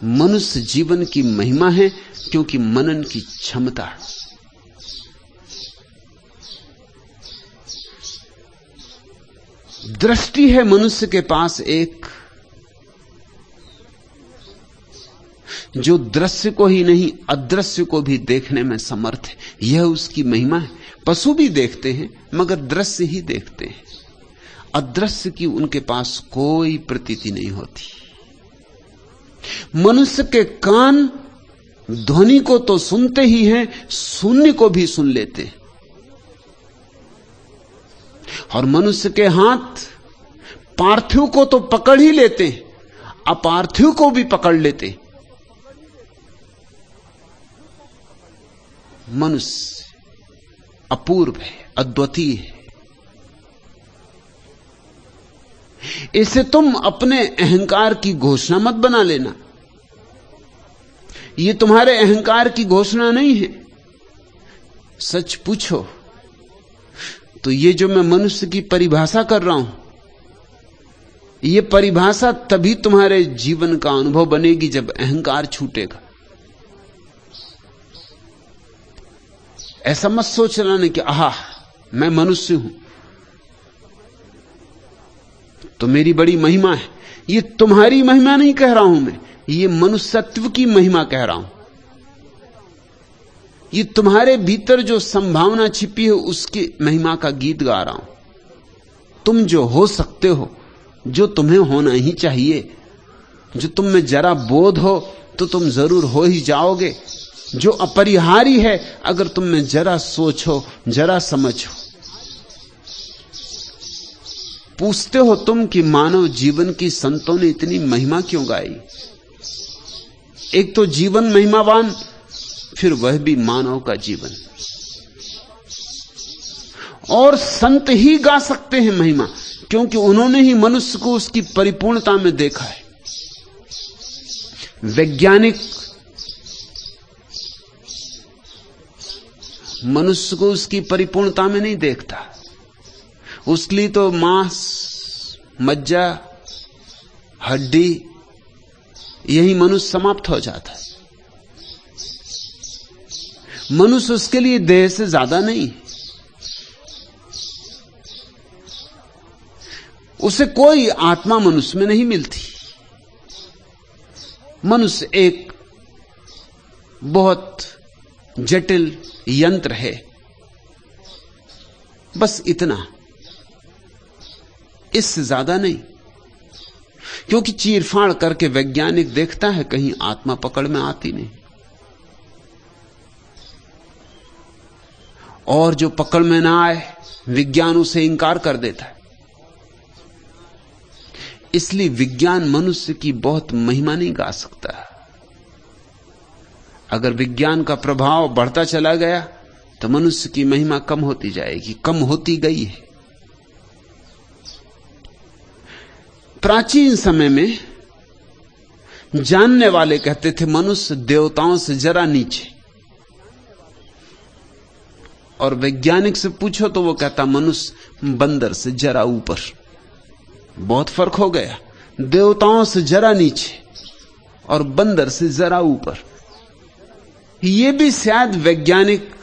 मनुष्य जीवन की महिमा है क्योंकि मनन की क्षमता है। दृष्टि है मनुष्य के पास एक, जो दृश्य को ही नहीं अदृश्य को भी देखने में समर्थ है। यह उसकी महिमा है। पशु भी देखते हैं मगर दृश्य ही देखते हैं, अदृश्य की उनके पास कोई प्रतीति नहीं होती। मनुष्य के कान ध्वनि को तो सुनते ही हैं, शून्य को भी सुन लेते हैं। और मनुष्य के हाथ पार्थिव को तो पकड़ ही लेते हैं, अपार्थिव को भी पकड़ लेते हैं। मनुष्य अपूर्व है, अद्वितीय है। इसे तुम अपने अहंकार की घोषणा मत बना लेना। यह तुम्हारे अहंकार की घोषणा नहीं है। सच पूछो तो ये जो मैं मनुष्य की परिभाषा कर रहा हूं, यह परिभाषा तभी तुम्हारे जीवन का अनुभव बनेगी जब अहंकार छूटेगा। ऐसा मत सोच लेना कि आहा मैं मनुष्य हूं तो मेरी बड़ी महिमा है। ये तुम्हारी महिमा नहीं कह रहा हूं मैं, ये मनुष्यत्व की महिमा कह रहा हूं। ये तुम्हारे भीतर जो संभावना छिपी है उसकी महिमा का गीत गा रहा हूं। तुम जो हो सकते हो, जो तुम्हें होना ही चाहिए, जो तुम में जरा बोध हो तो तुम जरूर हो ही जाओगे। जो अपरिहार्य है अगर तुम में जरा सोचो, जरा समझो। पूछते हो तुम कि मानव जीवन की संतों ने इतनी महिमा क्यों गाई? एक तो जीवन महिमावान, फिर वह भी मानव का जीवन। और संत ही गा सकते हैं महिमा, क्योंकि उन्होंने ही मनुष्य को उसकी परिपूर्णता में देखा है। वैज्ञानिक मनुष्य को उसकी परिपूर्णता में नहीं देखता। उसके लिए तो मांस, मज्जा, हड्डी, यही मनुष्य समाप्त हो जाता है। मनुष्य उसके लिए देह से ज्यादा नहीं। उसे कोई आत्मा मनुष्य में नहीं मिलती। मनुष्य एक बहुत जटिल यंत्र है, बस इतना, इससे ज्यादा नहीं। क्योंकि चीरफाड़ करके वैज्ञानिक देखता है कहीं आत्मा पकड़ में आती नहीं, और जो पकड़ में ना आए विज्ञान उसे इंकार कर देता है। इसलिए विज्ञान मनुष्य की बहुत महिमा नहीं गा सकता। अगर विज्ञान का प्रभाव बढ़ता चला गया तो मनुष्य की महिमा कम होती जाएगी, कम होती गई है। प्राचीन समय में जानने वाले कहते थे मनुष्य देवताओं से जरा नीचे, और वैज्ञानिक से पूछो तो वो कहता मनुष्य बंदर से जरा ऊपर। बहुत फर्क हो गया, देवताओं से जरा नीचे और बंदर से जरा ऊपर। ये भी शायद वैज्ञानिक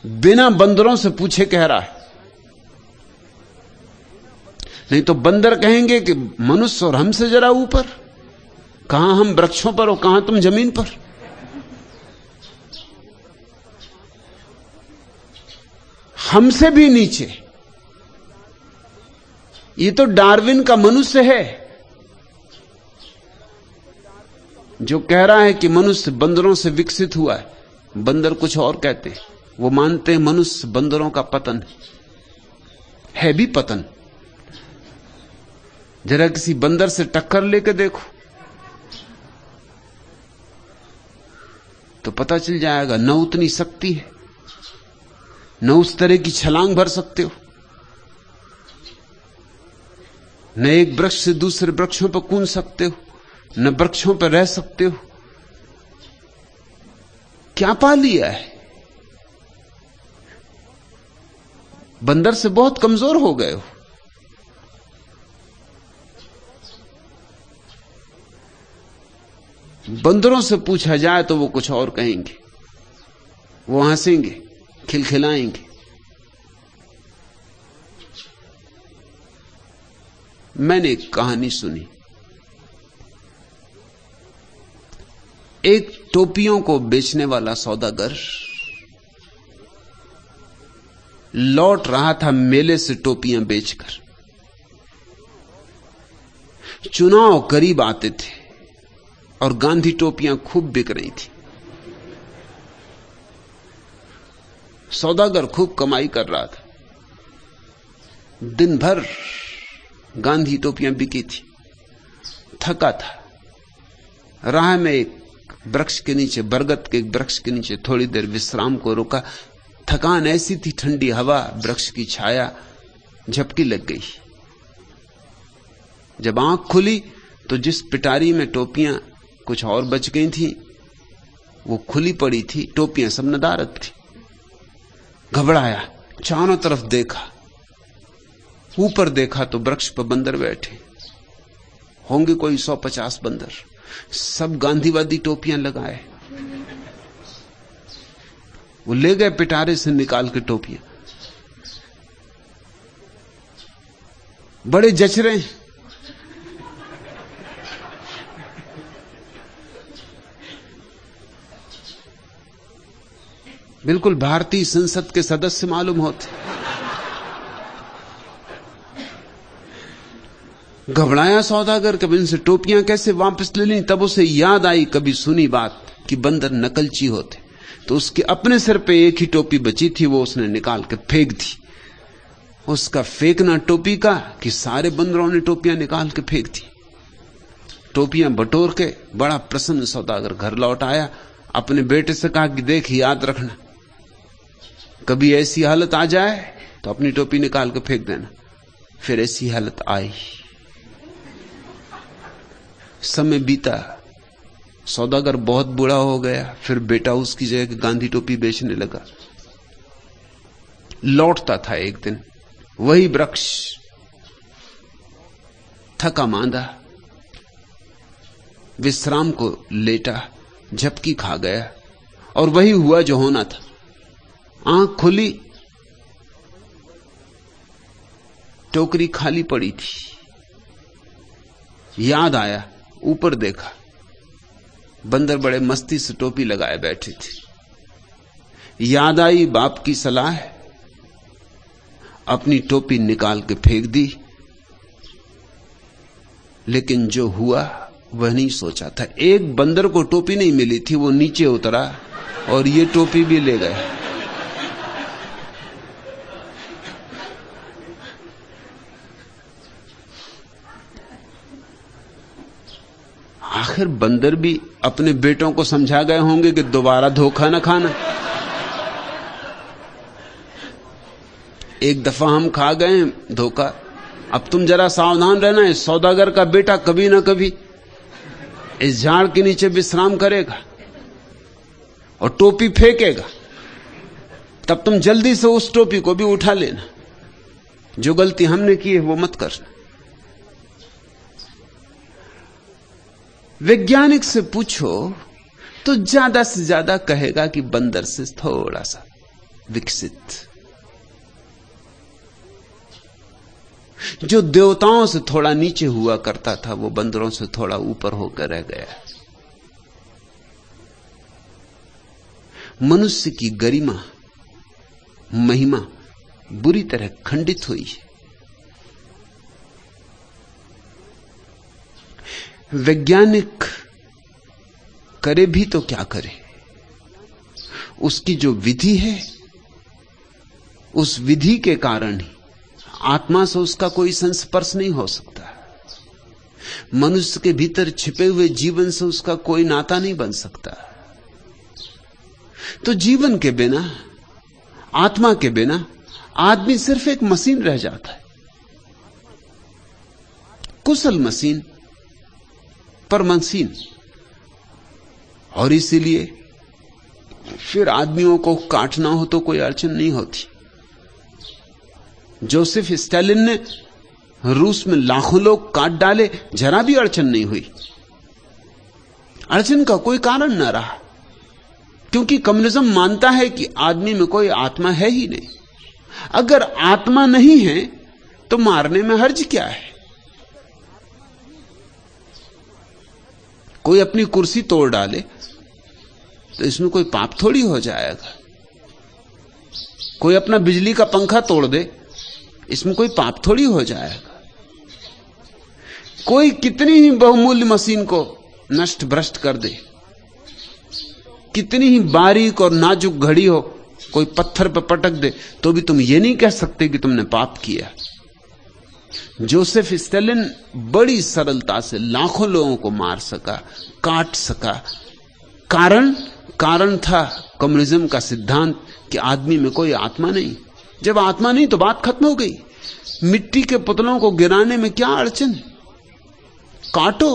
बिना बंदरों से पूछे कह रहा है, नहीं तो बंदर कहेंगे कि मनुष्य और हमसे जरा ऊपर। कहां हम वृक्षों पर और कहां तुम जमीन पर। हमसे भी नीचे। ये तो डार्विन का मनुष्य है जो कह रहा है कि मनुष्य बंदरों से विकसित हुआ है। बंदर कुछ और कहते हैं, वो मानते हैं मनुष्य बंदरों का पतन है भी पतन। जरा किसी बंदर से टक्कर लेके देखो तो पता चल जाएगा, न उतनी शक्ति है, न उस तरह की छलांग भर सकते हो, न एक वृक्ष से दूसरे वृक्षों पर कूद सकते हो, न वृक्षों पर रह सकते हो। क्या पा लिया है? बंदर से बहुत कमजोर हो गए हो। बंदरों से पूछा जाए तो वो कुछ और कहेंगे, वो हंसेंगे, खिलखिलाएंगे। मैंने एक कहानी सुनी, एक टोपियों को बेचने वाला सौदागर लौट रहा था मेले से टोपियां बेचकर। चुनाव करीब आते थे और गांधी टोपियां खूब बिक रही थी। सौदागर खूब कमाई कर रहा था। दिन भर गांधी टोपियां बिकी थी। थका था। राह में एक वृक्ष के नीचे, बरगद के एक वृक्ष के नीचे थोड़ी देर विश्राम को रुका। थकान ऐसी थी, ठंडी हवा, वृक्ष की छाया, झपकी लग गई। जब आंख खुली तो जिस पिटारी में टोपियां कुछ और बच गई थी वो खुली पड़ी थी। टोपियां सब नदारद थी। घबराया, चारों तरफ देखा, ऊपर देखा तो वृक्ष पर बंदर बैठे होंगे, कोई 150 बंदर, सब गांधीवादी टोपियां लगाए। वो ले गए पिटारे से निकाल के टोपियां, बड़े जच रहे हैं। बिल्कुल भारतीय संसद के सदस्य मालूम होते। घबराया सौदागर, कभी इनसे टोपियां कैसे वापस ले ली। तब उसे याद आई कभी सुनी बात कि बंदर नकलची होते। तो उसके अपने सिर पे एक ही टोपी बची थी, वो उसने निकाल के फेंक दी। उसका फेंकना टोपी का कि सारे बंदरों ने टोपियां निकाल के फेंक दी। टोपियां बटोर के बड़ा प्रसन्न सौदागर घर लौट आया। अपने बेटे से कहा कि देख, याद रखना, कभी ऐसी हालत आ जाए तो अपनी टोपी निकाल के फेंक देना। फिर ऐसी हालत आई। समय बीता, सौदागर बहुत बूढ़ा हो गया। फिर बेटा उसकी जगह गांधी टोपी बेचने लगा। लौटता था एक दिन, वही वृक्ष, थका मांदा, विश्राम को लेटा, झपकी खा गया और वही हुआ जो होना था। आंख खुली, टोकरी खाली पड़ी थी। याद आया, ऊपर देखा, बंदर बड़े मस्ती से टोपी लगाए बैठे थे। याद आई बाप की सलाह, अपनी टोपी निकाल के फेंक दी। लेकिन जो हुआ वह नहीं सोचा था। एक बंदर को टोपी नहीं मिली थी, वो नीचे उतरा और ये टोपी भी ले गया। आखिर बंदर भी अपने बेटों को समझा गए होंगे कि दोबारा धोखा न खाना। एक दफा हम खा गए धोखा, अब तुम जरा सावधान रहना, इस सौदागर का बेटा कभी ना कभी इस झाड़ के नीचे विश्राम करेगा और टोपी फेंकेगा, तब तुम जल्दी से उस टोपी को भी उठा लेना। जो गलती हमने की है वो मत करना। वैज्ञानिक से पूछो तो ज्यादा से ज्यादा कहेगा कि बंदर से थोड़ा सा विकसित। जो देवताओं से थोड़ा नीचे हुआ करता था वो बंदरों से थोड़ा ऊपर होकर रह गया। मनुष्य की गरिमा महिमा बुरी तरह खंडित हुई है। वैज्ञानिक करे भी तो क्या करे, उसकी जो विधि है उस विधि के कारण ही आत्मा से उसका कोई संस्पर्श नहीं हो सकता। मनुष्य के भीतर छिपे हुए जीवन से उसका कोई नाता नहीं बन सकता। तो जीवन के बिना, आत्मा के बिना आदमी सिर्फ एक मशीन रह जाता है, कुशल मशीन पर मशीन। और इसीलिए फिर आदमियों को काटना हो तो कोई अड़चन नहीं होती। जोसेफ स्टालिन ने रूस में लाखों लोग काट डाले, जरा भी अड़चन नहीं हुई। अड़चन का कोई कारण न रहा, क्योंकि कम्युनिज्म मानता है कि आदमी में कोई आत्मा है ही नहीं। अगर आत्मा नहीं है तो मारने में हर्ज क्या है? कोई अपनी कुर्सी तोड़ डाले तो इसमें कोई पाप थोड़ी हो जाएगा। कोई अपना बिजली का पंखा तोड़ दे, इसमें कोई पाप थोड़ी हो जाएगा। कोई कितनी ही बहुमूल्य मशीन को नष्ट भ्रष्ट कर दे, कितनी ही बारीक और नाजुक घड़ी हो, कोई पत्थर पर पटक दे, तो भी तुम ये नहीं कह सकते कि तुमने पाप किया। जोसेफ स्टालिन बड़ी सरलता से लाखों लोगों को मार सका, काट सका। कारण था कम्युनिज्म का सिद्धांत कि आदमी में कोई आत्मा नहीं। जब आत्मा नहीं तो बात खत्म हो गई। मिट्टी के पुतलों को गिराने में क्या अड़चन? काटो,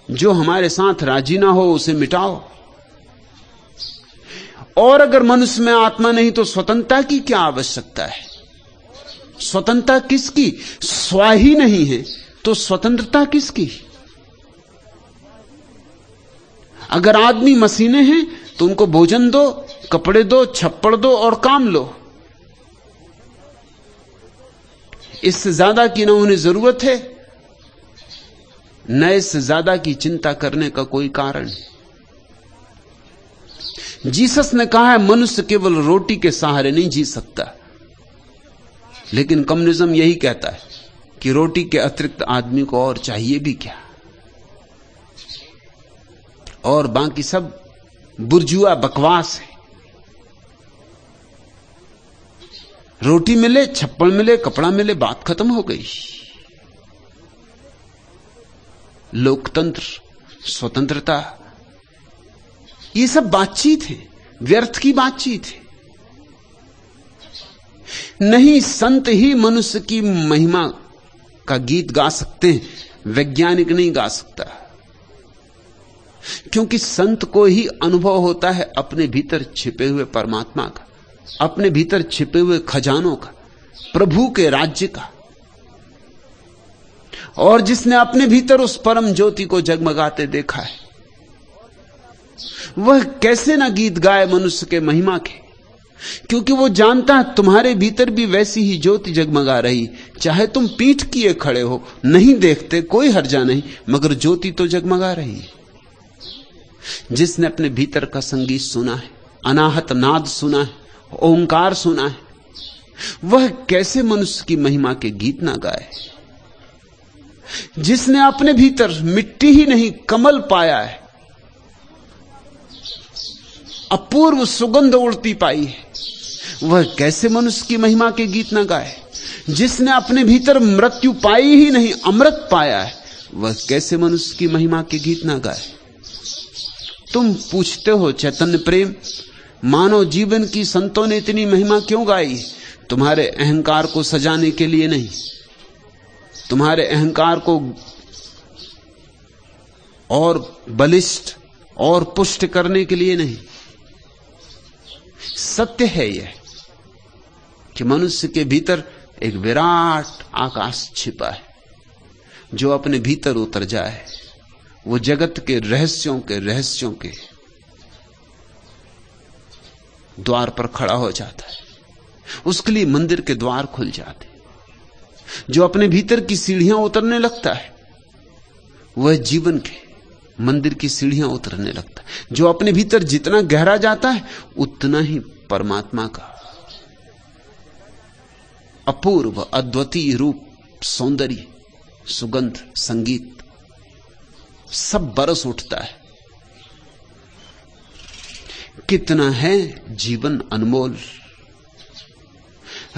जो हमारे साथ राजी ना हो उसे मिटाओ। और अगर मनुष्य में आत्मा नहीं तो स्वतंत्रता की क्या आवश्यकता है? स्वतंत्रता किसकी? स्व ही नहीं है तो स्वतंत्रता किसकी? अगर आदमी मशीनें हैं तो उनको भोजन दो, कपड़े दो, छप्पड़ दो और काम लो। इससे ज्यादा की ना उन्हें जरूरत है, न इससे ज्यादा की चिंता करने का कोई कारण। जीसस ने कहा है मनुष्य केवल रोटी के सहारे नहीं जी सकता, लेकिन कम्युनिज्म यही कहता है कि रोटी के अतिरिक्त आदमी को और चाहिए भी क्या। और बाकी सब बुर्जुआ बकवास है। रोटी मिले, छप्पड़ मिले, कपड़ा मिले, बात खत्म हो गई। लोकतंत्र, स्वतंत्रता, ये सब बातचीत है, व्यर्थ की बातचीत है। नहीं, संत ही मनुष्य की महिमा का गीत गा सकते हैं, वैज्ञानिक नहीं गा सकता। क्योंकि संत को ही अनुभव होता है अपने भीतर छिपे हुए परमात्मा का, अपने भीतर छिपे हुए खजानों का, प्रभु के राज्य का। और जिसने अपने भीतर उस परम ज्योति को जगमगाते देखा है, वह कैसे ना गीत गाए मनुष्य के महिमा के? क्योंकि वो जानता है तुम्हारे भीतर भी वैसी ही ज्योति जगमगा रही। चाहे तुम पीठ किए खड़े हो, नहीं देखते, कोई हर्जा नहीं, मगर ज्योति तो जगमगा रही है। जिसने अपने भीतर का संगीत सुना है, अनाहत नाद सुना है, ओंकार सुना है, वह कैसे मनुष्य की महिमा के गीत ना गाए? जिसने अपने भीतर मिट्टी ही नहीं कमल पाया है, अपूर्व सुगंध उड़ती पाई है, वह कैसे मनुष्य की महिमा के गीत ना गाए? जिसने अपने भीतर मृत्यु पाई ही नहीं अमृत पाया है, वह कैसे मनुष्य की महिमा के गीत ना गाए? तुम पूछते हो चैतन्य प्रेम, मानव जीवन की संतों ने इतनी महिमा क्यों गाई? तुम्हारे अहंकार को सजाने के लिए नहीं, तुम्हारे अहंकार को और बलिष्ठ और पुष्ट करने के लिए नहीं। सत्य है यह कि मनुष्य के भीतर एक विराट आकाश छिपा है। जो अपने भीतर उतर जाए वो जगत के रहस्यों के द्वार पर खड़ा हो जाता है। उसके लिए मंदिर के द्वार खुल जाते। जो अपने भीतर की सीढ़ियां उतरने लगता है वह जीवन के मंदिर की सीढ़ियां उतरने लगता है। जो अपने भीतर जितना गहरा जाता है उतना ही परमात्मा का अपूर्व अद्वितीय रूप, सौंदर्य, सुगंध, संगीत सब बरस उठता है। कितना है जीवन अनमोल।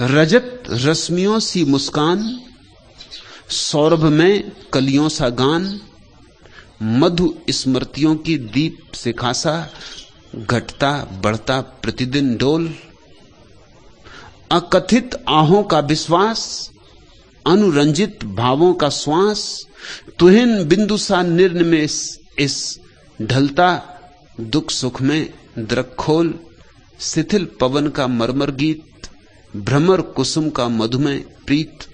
रजत रश्मियों सी मुस्कान, सौरभ में कलियों सा गान, मधु स्मृतियों की दीप से खासा, घटता बढ़ता प्रतिदिन डोल। अकथित आहों का विश्वास, अनुरंजित भावों का श्वास, तुहिन बिंदु सा निर्निमेष इस ढलता दुख सुख में द्रखोल। शिथिल पवन का मरमर गीत, भ्रमर कुसुम का मधुमय प्रीत।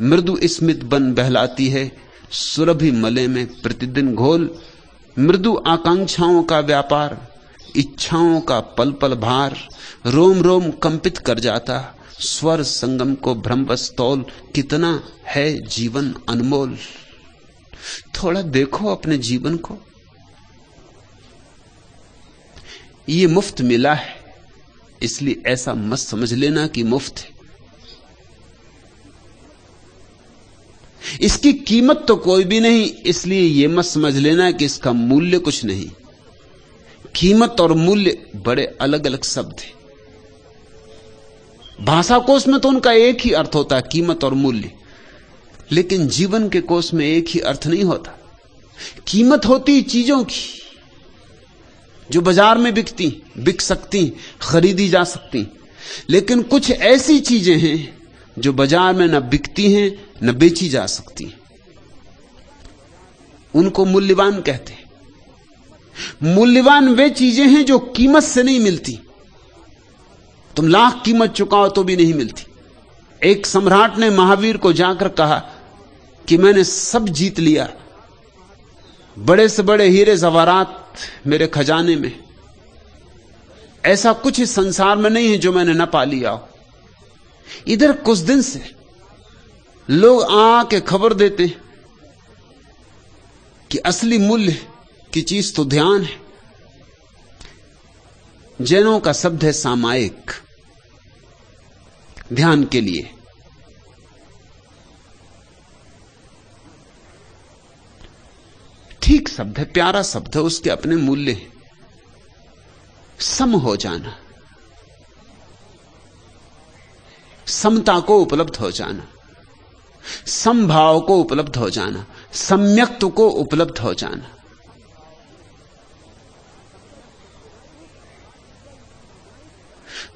मृदु स्मित बन बहलाती है, सुरभि मले में प्रतिदिन घोल। मृदु आकांक्षाओं का व्यापार, इच्छाओं का पल पल भार। रोम रोम कंपित कर जाता, स्वर संगम को भ्रमवश तौल। कितना है जीवन अनमोल। थोड़ा देखो अपने जीवन को। ये मुफ्त मिला है, इसलिए ऐसा मत समझ लेना कि मुफ्त है। इसकी कीमत तो कोई भी नहीं, इसलिए यह मत समझ लेना कि इसका मूल्य कुछ नहीं। कीमत और मूल्य बड़े अलग अलग शब्द हैं। भाषा कोश में तो उनका एक ही अर्थ होता है, कीमत और मूल्य। लेकिन जीवन के कोश में एक ही अर्थ नहीं होता। कीमत होती चीजों की जो बाजार में बिकती, बिक सकती, खरीदी जा सकती। लेकिन कुछ ऐसी चीजें हैं जो बाजार में न बिकती हैं न बेची जा सकती। उनको मूल्यवान कहते हैं। मूल्यवान वे चीजें हैं जो कीमत से नहीं मिलती। तुम लाख कीमत चुकाओ तो भी नहीं मिलती। एक सम्राट ने महावीर को जाकर कहा कि मैंने सब जीत लिया, बड़े से बड़े हीरे जवाहरात मेरे खजाने में, ऐसा कुछ इस संसार में नहीं है जो मैंने न पा लिया हो। इधर कुछ दिन से लोग आके खबर देते कि असली मूल्य की चीज तो ध्यान है। जैनों का शब्द है सामायिक, ध्यान के लिए। ठीक शब्द है, प्यारा शब्द है, उसके अपने मूल्य हैं। सम हो जाना, समता को उपलब्ध हो जाना, समभाव को उपलब्ध हो जाना, सम्यक्त्व को उपलब्ध हो जाना।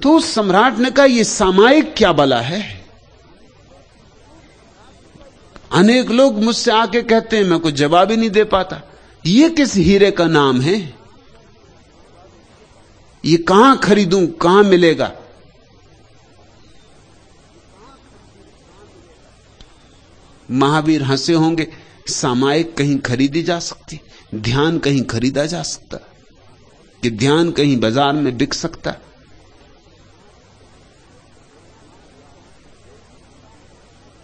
तो उस सम्राट ने कहा यह सामायिक क्या बला है। अनेक लोग मुझसे आके कहते हैं, मैं कुछ जवाब ही नहीं दे पाता, यह किस हीरे का नाम है, ये कहां खरीदूं, कहां मिलेगा। महावीर हंसे होंगे, सामायिक कहीं खरीदी जा सकती, ध्यान कहीं खरीदा जा सकता, कि ध्यान कहीं बाजार में बिक सकता।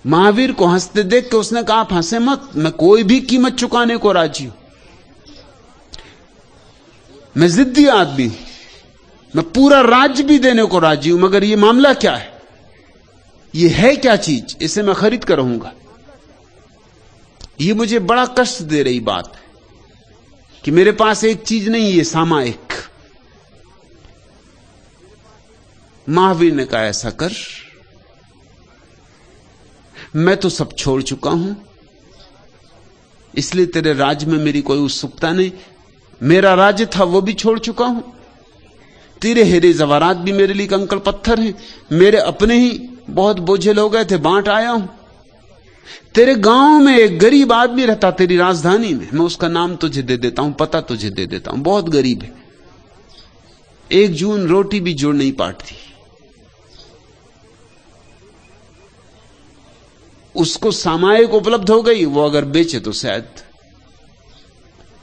महावीर को हंसते देख के उसने कहा, आप हंसे मत, मैं कोई भी कीमत चुकाने को राजी हूं। मैं जिद्दी आदमी हूं, मैं पूरा राज्य भी देने को राजी हूं, मगर यह मामला क्या है, यह है क्या चीज, इसे मैं खरीद कर रहूंगा। यह मुझे बड़ा कष्ट दे रही बात है कि मेरे पास एक चीज नहीं, ये सामायिक। महावीर ने कहा, ऐसा कर, मैं तो सब छोड़ चुका हूं, इसलिए तेरे राज्य में मेरी कोई उत्सुकता नहीं। मेरा राज्य था वो भी छोड़ चुका हूं, तेरे हीरे जवाहरात भी मेरे लिए कंकड़ पत्थर हैं, मेरे अपने ही बहुत बोझिल हो गए थे, बांट आया हूं। तेरे गांव में एक गरीब आदमी रहता, तेरी राजधानी में, मैं उसका नाम तुझे दे देता हूं, पता तुझे दे देता हूं, बहुत गरीब है, एक जून रोटी भी जोड़ नहीं पाती। उसको सामायिक उपलब्ध हो गई, वो अगर बेचे तो शायद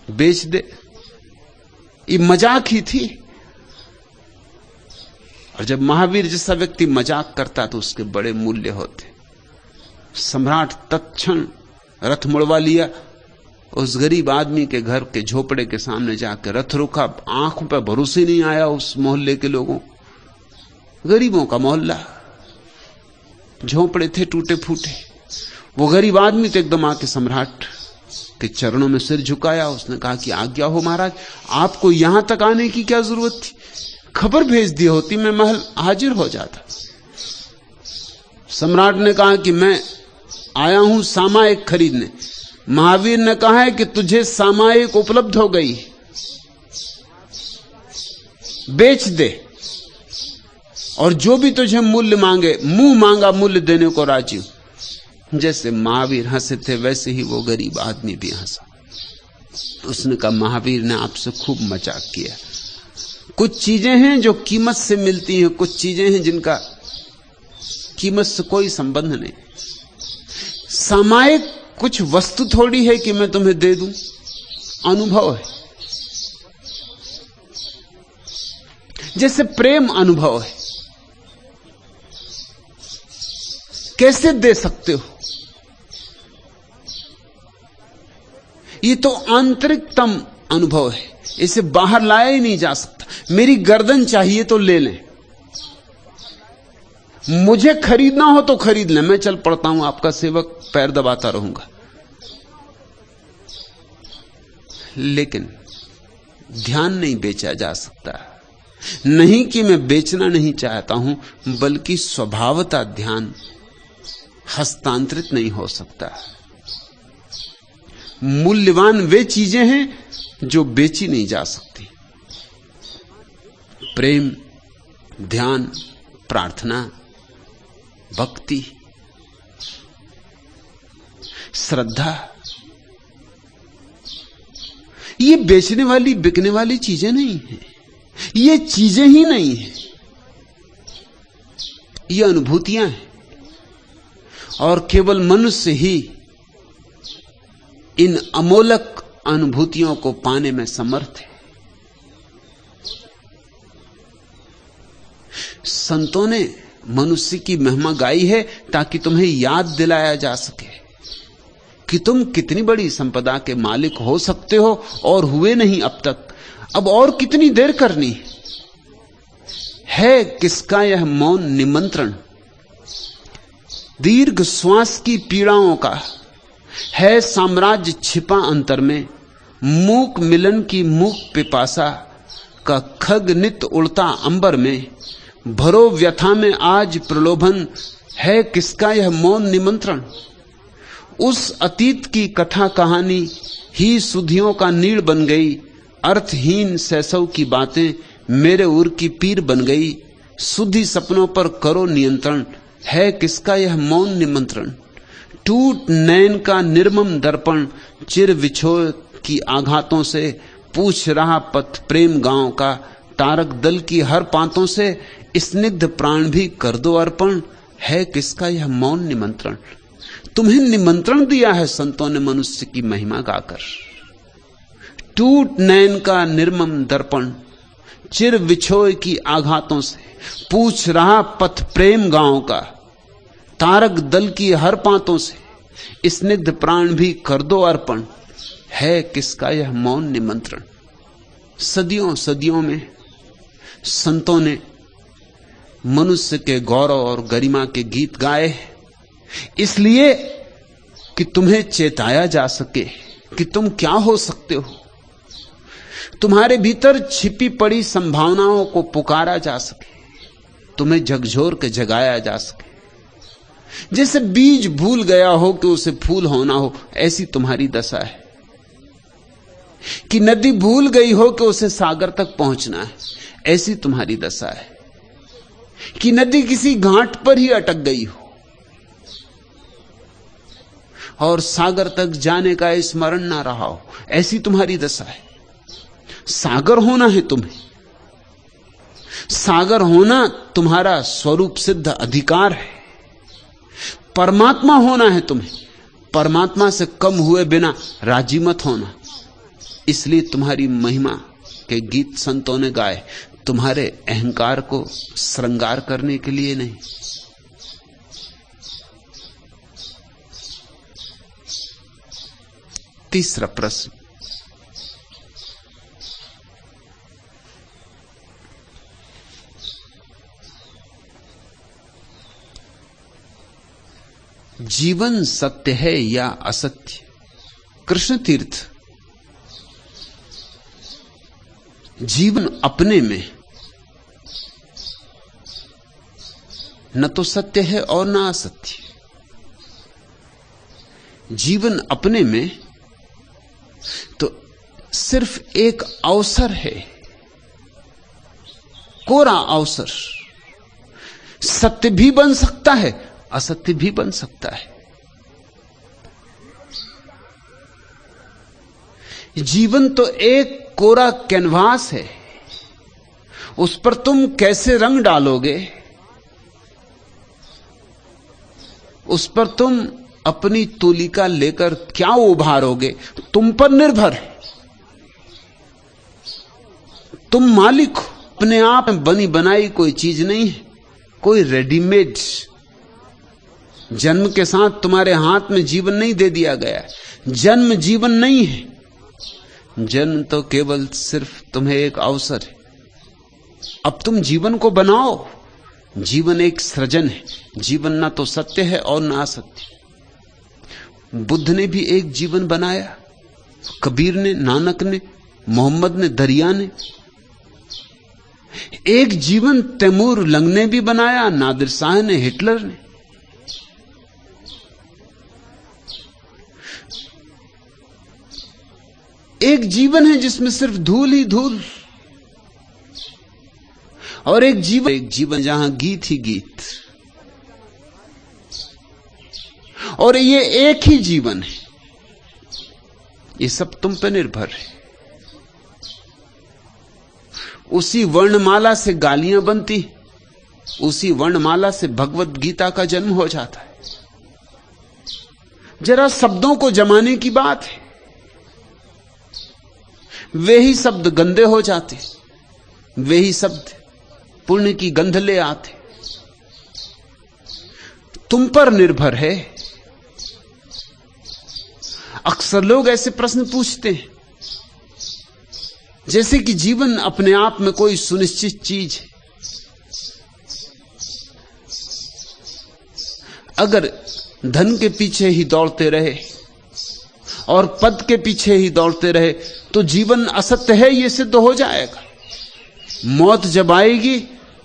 बेच दे। ये मजाक ही थी। और जब महावीर जैसा व्यक्ति मजाक करता तो उसके बड़े मूल्य होते। सम्राट तत्क्षण रथ मुड़वा लिया, उस गरीब आदमी के घर के झोपड़े के सामने जाकर रथ रुका। आंखों पर भरोसे नहीं आया उस मोहल्ले के लोगों, गरीबों का मोहल्ला, झोपड़े थे टूटे फूटे। वो गरीब आदमी तो एकदम आके सम्राट के चरणों में सिर झुकाया। उसने कहा कि आज्ञा हो महाराज, आपको यहां तक आने की क्या जरूरत थी? खबर भेज दी होती, मैं महल हाजिर हो जाता। सम्राट ने कहा कि मैं आया हूं सामायिक खरीदने। महावीर ने कहा है कि तुझे सामायिक उपलब्ध हो गई, बेच दे, और जो भी तुझे मूल्य मांगे, मुंह मांगा मूल्य देने को राजी हूं। जैसे महावीर हंसे थे वैसे ही वो गरीब आदमी भी हंसा। उसने कहा महावीर ने आपसे खूब मजाक किया। कुछ चीजें हैं जो कीमत से मिलती हैं, कुछ चीजें हैं जिनका कीमत से कोई संबंध नहीं। सामायिक कुछ वस्तु थोड़ी है कि मैं तुम्हें दे दूं, अनुभव है। जैसे प्रेम अनुभव है, कैसे दे सकते हो? ये तो आंतरिकतम अनुभव है, इसे बाहर लाया ही नहीं जा सकता। मेरी गर्दन चाहिए तो ले लें, मुझे खरीदना हो तो खरीद लें, मैं चल पड़ता हूं, आपका सेवक पैर दबाता रहूंगा। लेकिन ध्यान नहीं बेचा जा सकता। नहीं कि मैं बेचना नहीं चाहता हूं, बल्कि स्वभावतः ध्यान हस्तांतरित नहीं हो सकता। मूल्यवान वे चीजें हैं जो बेची नहीं जा सकती। प्रेम, ध्यान, प्रार्थना, भक्ति, श्रद्धा, ये बेचने वाली बिकने वाली चीजें नहीं है, ये चीजें ही नहीं है, ये अनुभूतियां हैं। और केवल मनुष्य ही इन अमोलक अनुभूतियों को पाने में समर्थ है। संतों ने मनुष्य की महिमा गाई है ताकि तुम्हें याद दिलाया जा सके कि तुम कितनी बड़ी संपदा के मालिक हो सकते हो और हुए नहीं अब तक। अब और कितनी देर करनी है? किसका यह मौन निमंत्रण? दीर्घ श्वास की पीड़ाओं का है साम्राज्य छिपा अंतर में। मूक मिलन की मूक पिपासा का खग नित उड़ता अंबर में। भरो व्यथा में आज प्रलोभन, है किसका यह मौन निमंत्रण? उस अतीत की कथा कहानी ही सुधियों का नीड़ बन गई। अर्थहीन सैसव की बातें मेरे उर की पीर बन गई। सुधि सपनों पर करो नियंत्रण, है किसका यह मौन निमंत्रण? टूट नैन का निर्मम दर्पण, चिर विछोह की आघातों से। पूछ रहा पथ प्रेम गांव का, तारक दल की हर पांतों से। स्निग्ध प्राण भी कर दो अर्पण, है किसका यह मौन निमंत्रण? तुम्हें निमंत्रण दिया है संतों ने मनुष्य की महिमा गाकर। टूट नैन का निर्मम दर्पण, चिर विछोह की आघातों से। पूछ रहा पथ प्रेम गांव का, तारक दल की हर पांतों से। स्निग्ध प्राण भी कर दो अर्पण, है किसका यह मौन निमंत्रण? सदियों सदियों में संतों ने मनुष्य के गौरव और गरिमा के गीत गाए, इसलिए कि तुम्हें चेताया जा सके कि तुम क्या हो सकते हो। तुम्हारे भीतर छिपी पड़ी संभावनाओं को पुकारा जा सके, तुम्हें झकझोर के जगाया जा सके। जैसे बीज भूल गया हो कि उसे फूल होना हो, ऐसी तुम्हारी दशा है। कि नदी भूल गई हो कि उसे सागर तक पहुंचना है, ऐसी तुम्हारी दशा है। कि नदी किसी घाट पर ही अटक गई हो, और सागर तक जाने का स्मरण ना रहा हो, ऐसी तुम्हारी दशा है। सागर होना है तुम्हें, सागर होना तुम्हारा स्वरूप सिद्ध अधिकार है। परमात्मा होना है तुम्हें, परमात्मा से कम हुए बिना राजी मत होना। इसलिए तुम्हारी महिमा के गीत संतों ने गाए, तुम्हारे अहंकार को श्रृंगार करने के लिए नहीं। तीसरा प्रश्न, जीवन सत्य है या असत्य? कृष्ण तीर्थ, जीवन अपने में न तो सत्य है और न असत्य। जीवन अपने में तो सिर्फ एक अवसर है, कोरा अवसर। सत्य भी बन सकता है, असत्य भी बन सकता है। जीवन तो एक कोरा कैनवास है, उस पर तुम कैसे रंग डालोगे, उस पर तुम अपनी तूलिका लेकर क्या उभारोगे, तुम पर निर्भर है। तुम मालिक हो, अपने आप में बनी बनाई कोई चीज नहीं है, कोई रेडीमेड। जन्म के साथ तुम्हारे हाथ में जीवन नहीं दे दिया गया है। जन्म जीवन नहीं है, जन्म तो केवल सिर्फ तुम्हें एक अवसर है। अब तुम जीवन को बनाओ। जीवन एक सृजन है, जीवन ना तो सत्य है और ना असत्य। बुद्ध ने भी एक जीवन बनाया, कबीर ने, नानक ने, मोहम्मद ने, दरिया ने। एक जीवन तैमूर लंग ने भी बनाया, नादिर शाह ने, हिटलर ने। एक जीवन है जिसमें सिर्फ धूल ही धूल, और एक जीवन जहां गीत ही गीत। और ये एक ही जीवन है। ये सब तुम पे निर्भर है। उसी वर्णमाला से गालियां बनती, उसी वर्णमाला से भगवत गीता का जन्म हो जाता है। जरा शब्दों को जमाने की बात है, वे ही शब्द गंदे हो जाते, वे ही शब्द पुण्य की गंध ले आते। तुम पर निर्भर है। अक्सर लोग ऐसे प्रश्न पूछते हैं जैसे कि जीवन अपने आप में कोई सुनिश्चित चीज है। अगर धन के पीछे ही दौड़ते रहे और पद के पीछे ही दौड़ते रहे तो जीवन असत्य है, यह सिद्ध हो जाएगा। मौत जब आएगी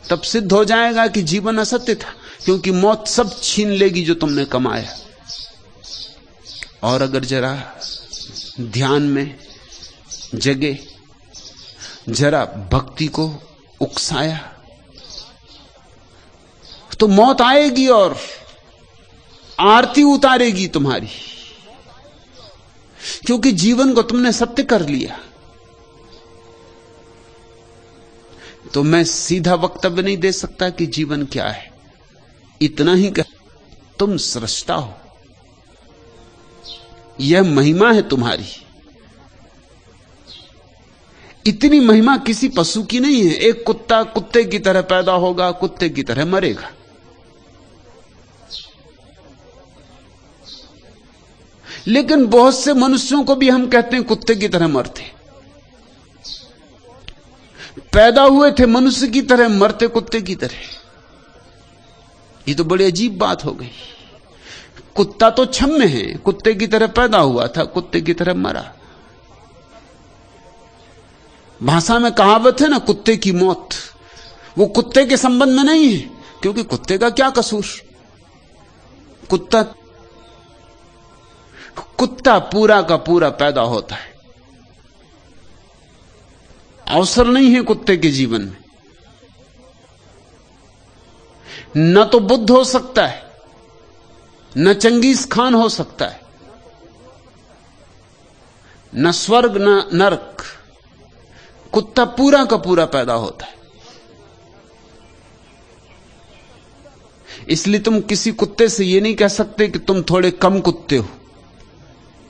तब सिद्ध हो जाएगा कि जीवन असत्य था, क्योंकि मौत सब छीन लेगी जो तुमने कमाया। और अगर जरा ध्यान में जगे, जरा भक्ति को उकसाया, तो मौत आएगी और आरती उतारेगी तुम्हारी, क्योंकि जीवन को तुमने सत्य कर लिया। तो मैं सीधा वक्तव्य नहीं दे सकता कि जीवन क्या है। इतना ही कह, तुम सृष्टा हो, यह महिमा है तुम्हारी। इतनी महिमा किसी पशु की नहीं है। एक कुत्ता कुत्ते की तरह पैदा होगा, कुत्ते की तरह मरेगा। लेकिन बहुत से मनुष्यों को भी हम कहते हैं कुत्ते की तरह मरते। पैदा हुए थे मनुष्य की तरह, मरते कुत्ते की तरह। ये तो बड़ी अजीब बात हो गई। कुत्ता तो क्षम्य है, कुत्ते की तरह पैदा हुआ था, कुत्ते की तरह मरा। भाषा में कहावत है ना, कुत्ते की मौत। वो कुत्ते के संबंध में नहीं है, क्योंकि कुत्ते का क्या कसूर। कुत्ता पूरा का पूरा पैदा होता है। अवसर नहीं है कुत्ते के जीवन में। न तो बुद्ध हो सकता है, न चंगेज खान हो सकता है, न स्वर्ग न नरक। कुत्ता पूरा का पूरा पैदा होता है। इसलिए तुम किसी कुत्ते से यह नहीं कह सकते कि तुम थोड़े कम कुत्ते हो,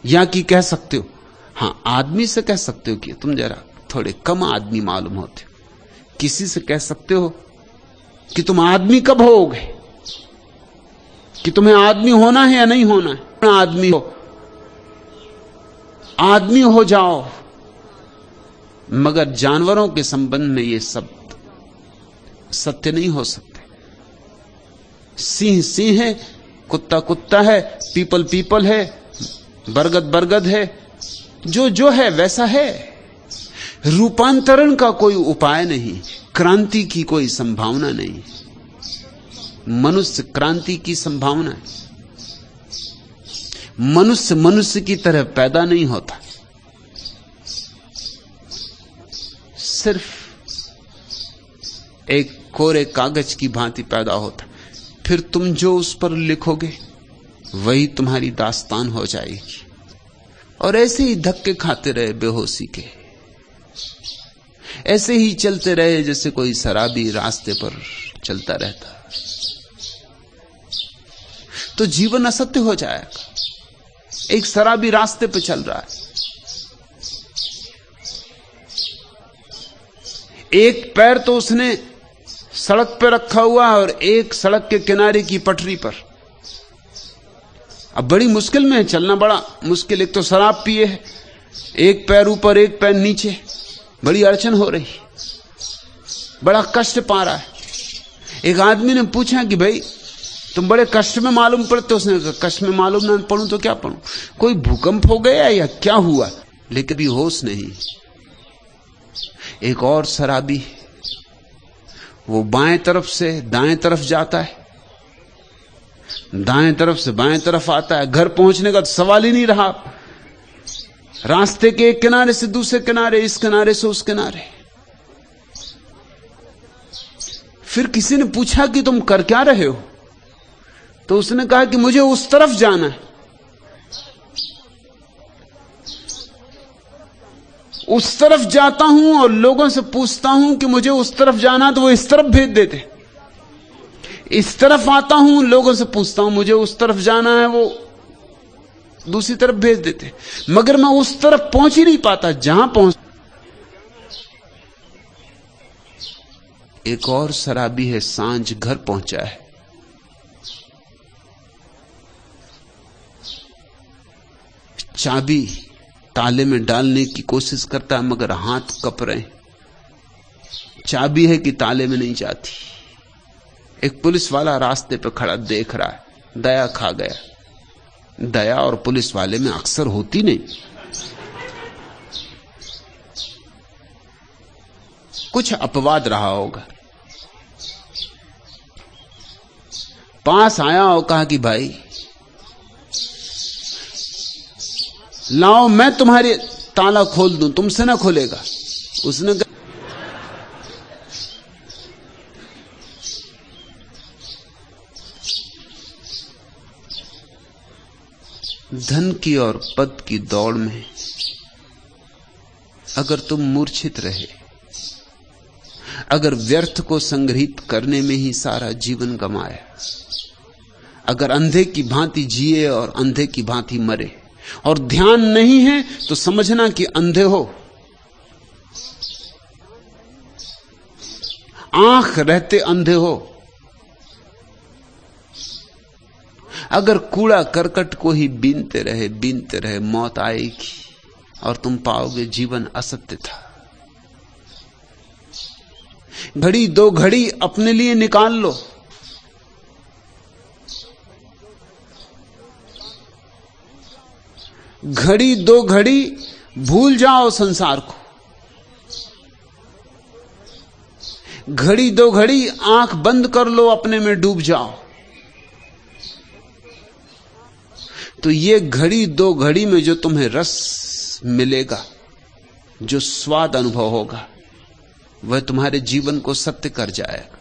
या कि कह सकते हो, हां आदमी से कह सकते हो कि तुम जरा थोड़े कम आदमी मालूम होते हो। किसी से कह सकते हो कि तुम आदमी कब होगे, कि तुम्हें आदमी होना है या नहीं होना है। आदमी हो, आदमी हो जाओ। मगर जानवरों के संबंध में ये सब सत्य नहीं हो सकते। सिंह सिंह है, कुत्ता कुत्ता है, पीपल पीपल है, बरगद बरगद है, जो है वैसा है। रूपांतरण का कोई उपाय नहीं, क्रांति की कोई संभावना नहीं। मनुष्य क्रांति की संभावना है। मनुष्य मनुष्य की तरह पैदा नहीं होता, सिर्फ एक कोरे कागज की भांति पैदा होता। फिर तुम जो उस पर लिखोगे वही तुम्हारी दास्तान हो जाएगी। और ऐसे ही धक्के खाते रहे बेहोशी के, ऐसे ही चलते रहे जैसे कोई शराबी रास्ते पर चलता रहता, तो जीवन असत्य हो जाएगा। एक शराबी रास्ते पर चल रहा है, एक पैर तो उसने सड़क पर रखा हुआ और एक सड़क के किनारे की पटरी पर। अब बड़ी मुश्किल में है, चलना बड़ा मुश्किल। एक तो शराब पिए है, एक पैर ऊपर एक पैर नीचे, बड़ी अड़चन हो रही, बड़ा कष्ट पा रहा है। एक आदमी ने पूछा कि भाई तुम बड़े कष्ट में मालूम पड़ते। उसने कहा कष्ट में मालूम ना पड़ूं तो क्या पढ़ूं, कोई भूकंप हो गया या क्या हुआ, लेकिन भी होश नहीं। एक और शराबी, वो बाएं तरफ से दाएं तरफ जाता है, दाएं तरफ से बाएं तरफ आता है। घर पहुंचने का तो सवाल ही नहीं रहा। रास्ते के एक किनारे से दूसरे किनारे, इस किनारे से उस किनारे। फिर किसी ने पूछा कि तुम कर क्या रहे हो, तो उसने कहा कि मुझे उस तरफ जाना है। उस तरफ जाता हूं और लोगों से पूछता हूं कि मुझे उस तरफ जाना, तो वो इस तरफ भेज देते। इस तरफ आता हूं, लोगों से पूछता हूं मुझे उस तरफ जाना है, वो दूसरी तरफ भेज देते। मगर मैं उस तरफ पहुंच ही नहीं पाता जहां पहुंच। एक और शराबी है, सांझ घर पहुंचा है, चाबी ताले में डालने की कोशिश करता है मगर हाथ कप रहे। चाबी है कि ताले में नहीं जाती। एक पुलिस वाला रास्ते पर खड़ा देख रहा है, दया खा गया। दया और पुलिस वाले में अक्सर होती नहीं। कुछ अपवाद रहा होगा। पास आया और कहा कि भाई लाओ मैं तुम्हारे ताला खोल दूं, तुमसे ना खोलेगा। उसने कहा धन की और पद की दौड़ में अगर तुम मूर्छित रहे, अगर व्यर्थ को संग्रहित करने में ही सारा जीवन गमाया, अगर अंधे की भांति जिए और अंधे की भांति मरे, और ध्यान नहीं है तो समझना कि अंधे हो। आंख रहते अंधे हो। अगर कूड़ा करकट को ही बीनते रहे मौत आएगी और तुम पाओगे जीवन असत्य था। घड़ी दो घड़ी अपने लिए निकाल लो। घड़ी दो घड़ी भूल जाओ संसार को। घड़ी दो घड़ी आंख बंद कर लो, अपने में डूब जाओ। तो ये घड़ी दो घड़ी में जो तुम्हें रस मिलेगा, जो स्वाद अनुभव होगा, वह तुम्हारे जीवन को सत्य कर जाएगा।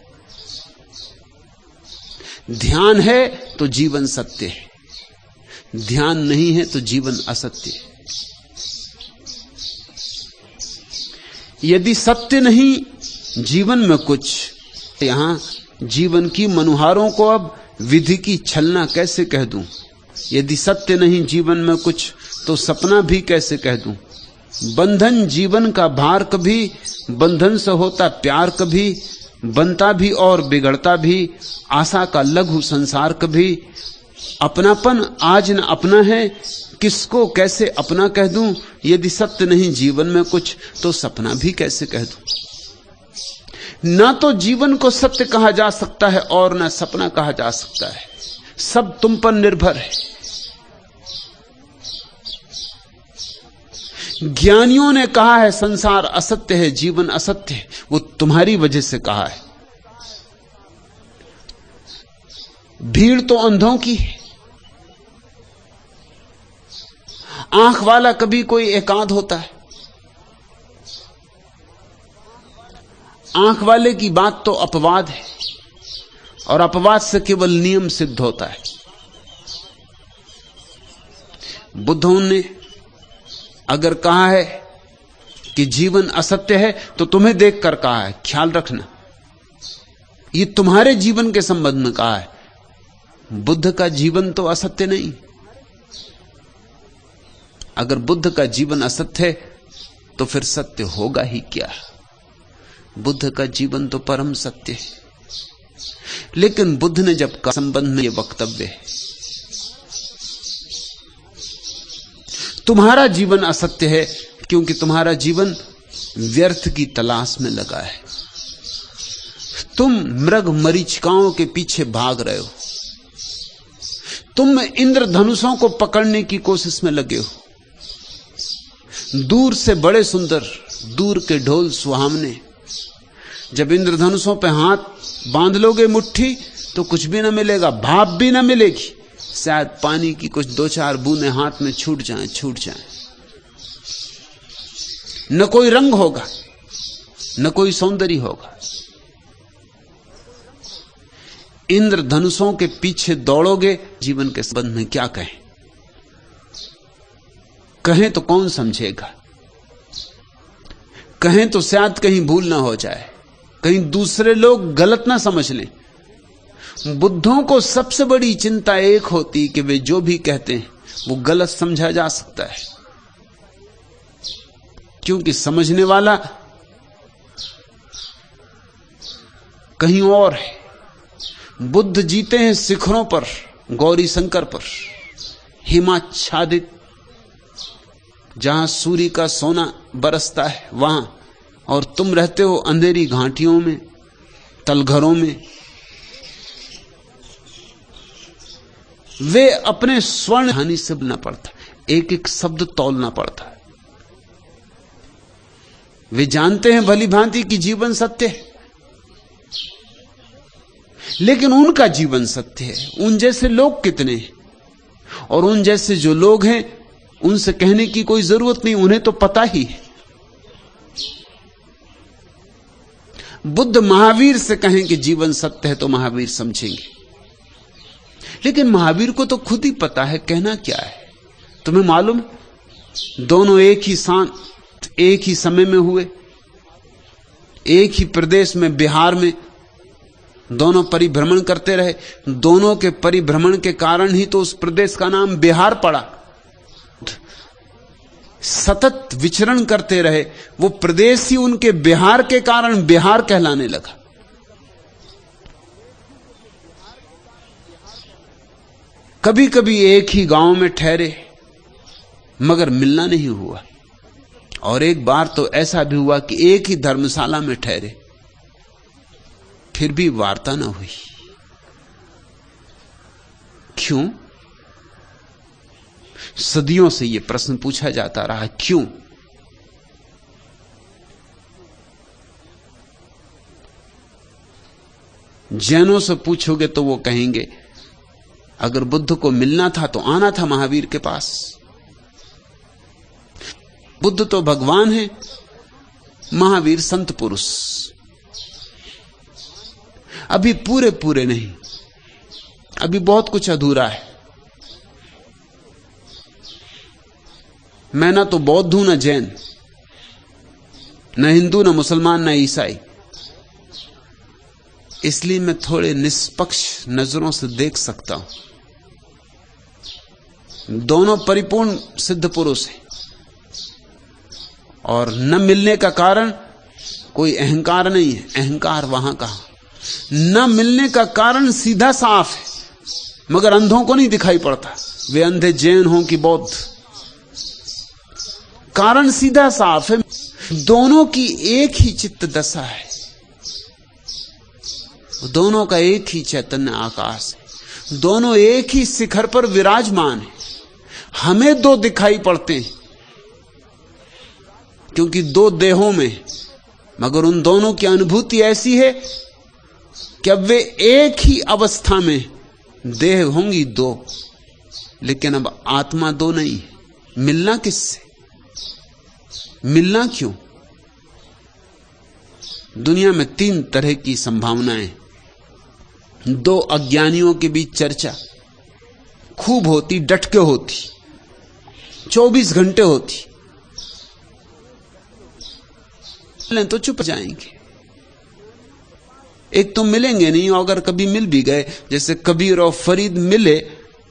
ध्यान है तो जीवन सत्य है, ध्यान नहीं है तो जीवन असत्य है। यदि सत्य नहीं जीवन में कुछ, यहां जीवन की मनुहारों को अब विधि की छलना कैसे कह दूं? यदि सत्य नहीं जीवन में कुछ तो सपना भी कैसे कह दूं? बंधन जीवन का भार कभी, बंधन से होता प्यार कभी, बनता भी और बिगड़ता भी आशा का लघु संसार कभी। अपनापन आज न अपना है, किसको कैसे अपना कह दूं? यदि सत्य नहीं जीवन में कुछ तो सपना भी कैसे कह दूं? ना तो जीवन को सत्य कहा जा सकता है और ना सपना कहा जा सकता है, सब तुम पर निर्भर है। ज्ञानियों ने कहा है संसार असत्य है, जीवन असत्य है, वो तुम्हारी वजह से कहा है। भीड़ तो अंधों की है, आंख वाला कभी कोई एकांत होता है। आंख वाले की बात तो अपवाद है और अपवाद से केवल नियम सिद्ध होता है। बुद्धों ने अगर कहा है कि जीवन असत्य है तो तुम्हें देखकर कहा है, ख्याल रखना, ये तुम्हारे जीवन के संबंध में कहा है। बुद्ध का जीवन तो असत्य नहीं। अगर बुद्ध का जीवन असत्य है तो फिर सत्य होगा ही क्या? बुद्ध का जीवन तो परम सत्य है। लेकिन बुद्ध ने जब का संबंध में यह वक्तव्य है, तुम्हारा जीवन असत्य है क्योंकि तुम्हारा जीवन व्यर्थ की तलाश में लगा है। तुम मृग मरीचिकाओं के पीछे भाग रहे हो, तुम इंद्रधनुषों को पकड़ने की कोशिश में लगे हो। दूर से बड़े सुंदर, दूर के ढोल सुहावने, जब इंद्रधनुषों पे हाथ बांध लोगे मुट्ठी तो कुछ भी ना मिलेगा, भाप भी ना मिलेगी। शायद पानी की कुछ दो चार बूंदें हाथ में छूट जाएं। न कोई रंग होगा, न कोई सौंदर्य होगा। इंद्रधनुषों के पीछे दौड़ोगे, जीवन के संबंध में क्या कहें? कहें तो कौन समझेगा? कहें तो शायद कहीं भूल ना हो जाए, कहीं दूसरे लोग गलत ना समझ लें। बुद्धों को सबसे बड़ी चिंता एक होती कि वे जो भी कहते हैं वो गलत समझा जा सकता है, क्योंकि समझने वाला कहीं और है। बुद्ध जीते हैं शिखरों पर, गौरी शंकर पर, हिमाच्छादित, जहां सूर्य का सोना बरसता है वहां, और तुम रहते हो अंधेरी घाटियों में, तलघरों में। वे अपने स्वर्ण हानि से बोलना पड़ता, एक एक शब्द तौलना पड़ता है। वे जानते हैं भली भांति कि जीवन सत्य है, लेकिन उनका जीवन सत्य है। उन जैसे लोग कितने हैं, और उन जैसे जो लोग हैं उनसे कहने की कोई जरूरत नहीं, उन्हें तो पता ही है। बुद्ध महावीर से कहें कि जीवन सत्य है तो महावीर समझेंगे, लेकिन महावीर को तो खुद ही पता है कहना क्या है। तुम्हें मालूम, दोनों एक ही साथ, एक ही समय में हुए, एक ही प्रदेश में, बिहार में, दोनों परिभ्रमण करते रहे। दोनों के परिभ्रमण के कारण ही तो उस प्रदेश का नाम बिहार पड़ा। सतत विचरण करते रहे, वो प्रदेश ही उनके बिहार के कारण बिहार कहलाने लगा। कभी कभी एक ही गांव में ठहरे मगर मिलना नहीं हुआ, और एक बार तो ऐसा भी हुआ कि एक ही धर्मशाला में ठहरे फिर भी वार्ता न हुई। क्यों? सदियों से यह प्रश्न पूछा जाता रहा, क्यों? जैनों से पूछोगे तो वो कहेंगे अगर बुद्ध को मिलना था तो आना था महावीर के पास। बुद्ध तो भगवान है, महावीर संत पुरुष। अभी पूरे पूरे नहीं, अभी बहुत कुछ अधूरा है। मैं ना तो बौद्ध हूं ना जैन, न हिंदू, न मुसलमान, न ईसाई। इसलिए मैं थोड़े निष्पक्ष नजरों से देख सकता हूं। दोनों परिपूर्ण सिद्ध पुरुष हैं, और न मिलने का कारण कोई अहंकार नहीं है। अहंकार वहां कहां? न मिलने का कारण सीधा साफ है, मगर अंधों को नहीं दिखाई पड़ता। वे अंधे जैन हों कि बौद्ध, कारण सीधा साफ है। दोनों की एक ही चित्त दशा है, दोनों का एक ही चैतन्य आकाश है, दोनों एक ही शिखर पर विराजमान है। हमें दो दिखाई पड़ते हैं क्योंकि दो देहों में, मगर उन दोनों की अनुभूति ऐसी है कि अब वे एक ही अवस्था में, देह होंगी दो, लेकिन अब आत्मा दो नहीं है। मिलना किससे? मिलना क्यों? दुनिया में तीन तरह की संभावनाएं। दो अज्ञानियों के बीच चर्चा खूब होती, डटके होती, 24 घंटे होती, तो चुप जाएंगे। एक तो मिलेंगे नहीं, और अगर कभी मिल भी गए, जैसे कबीर और फरीद मिले,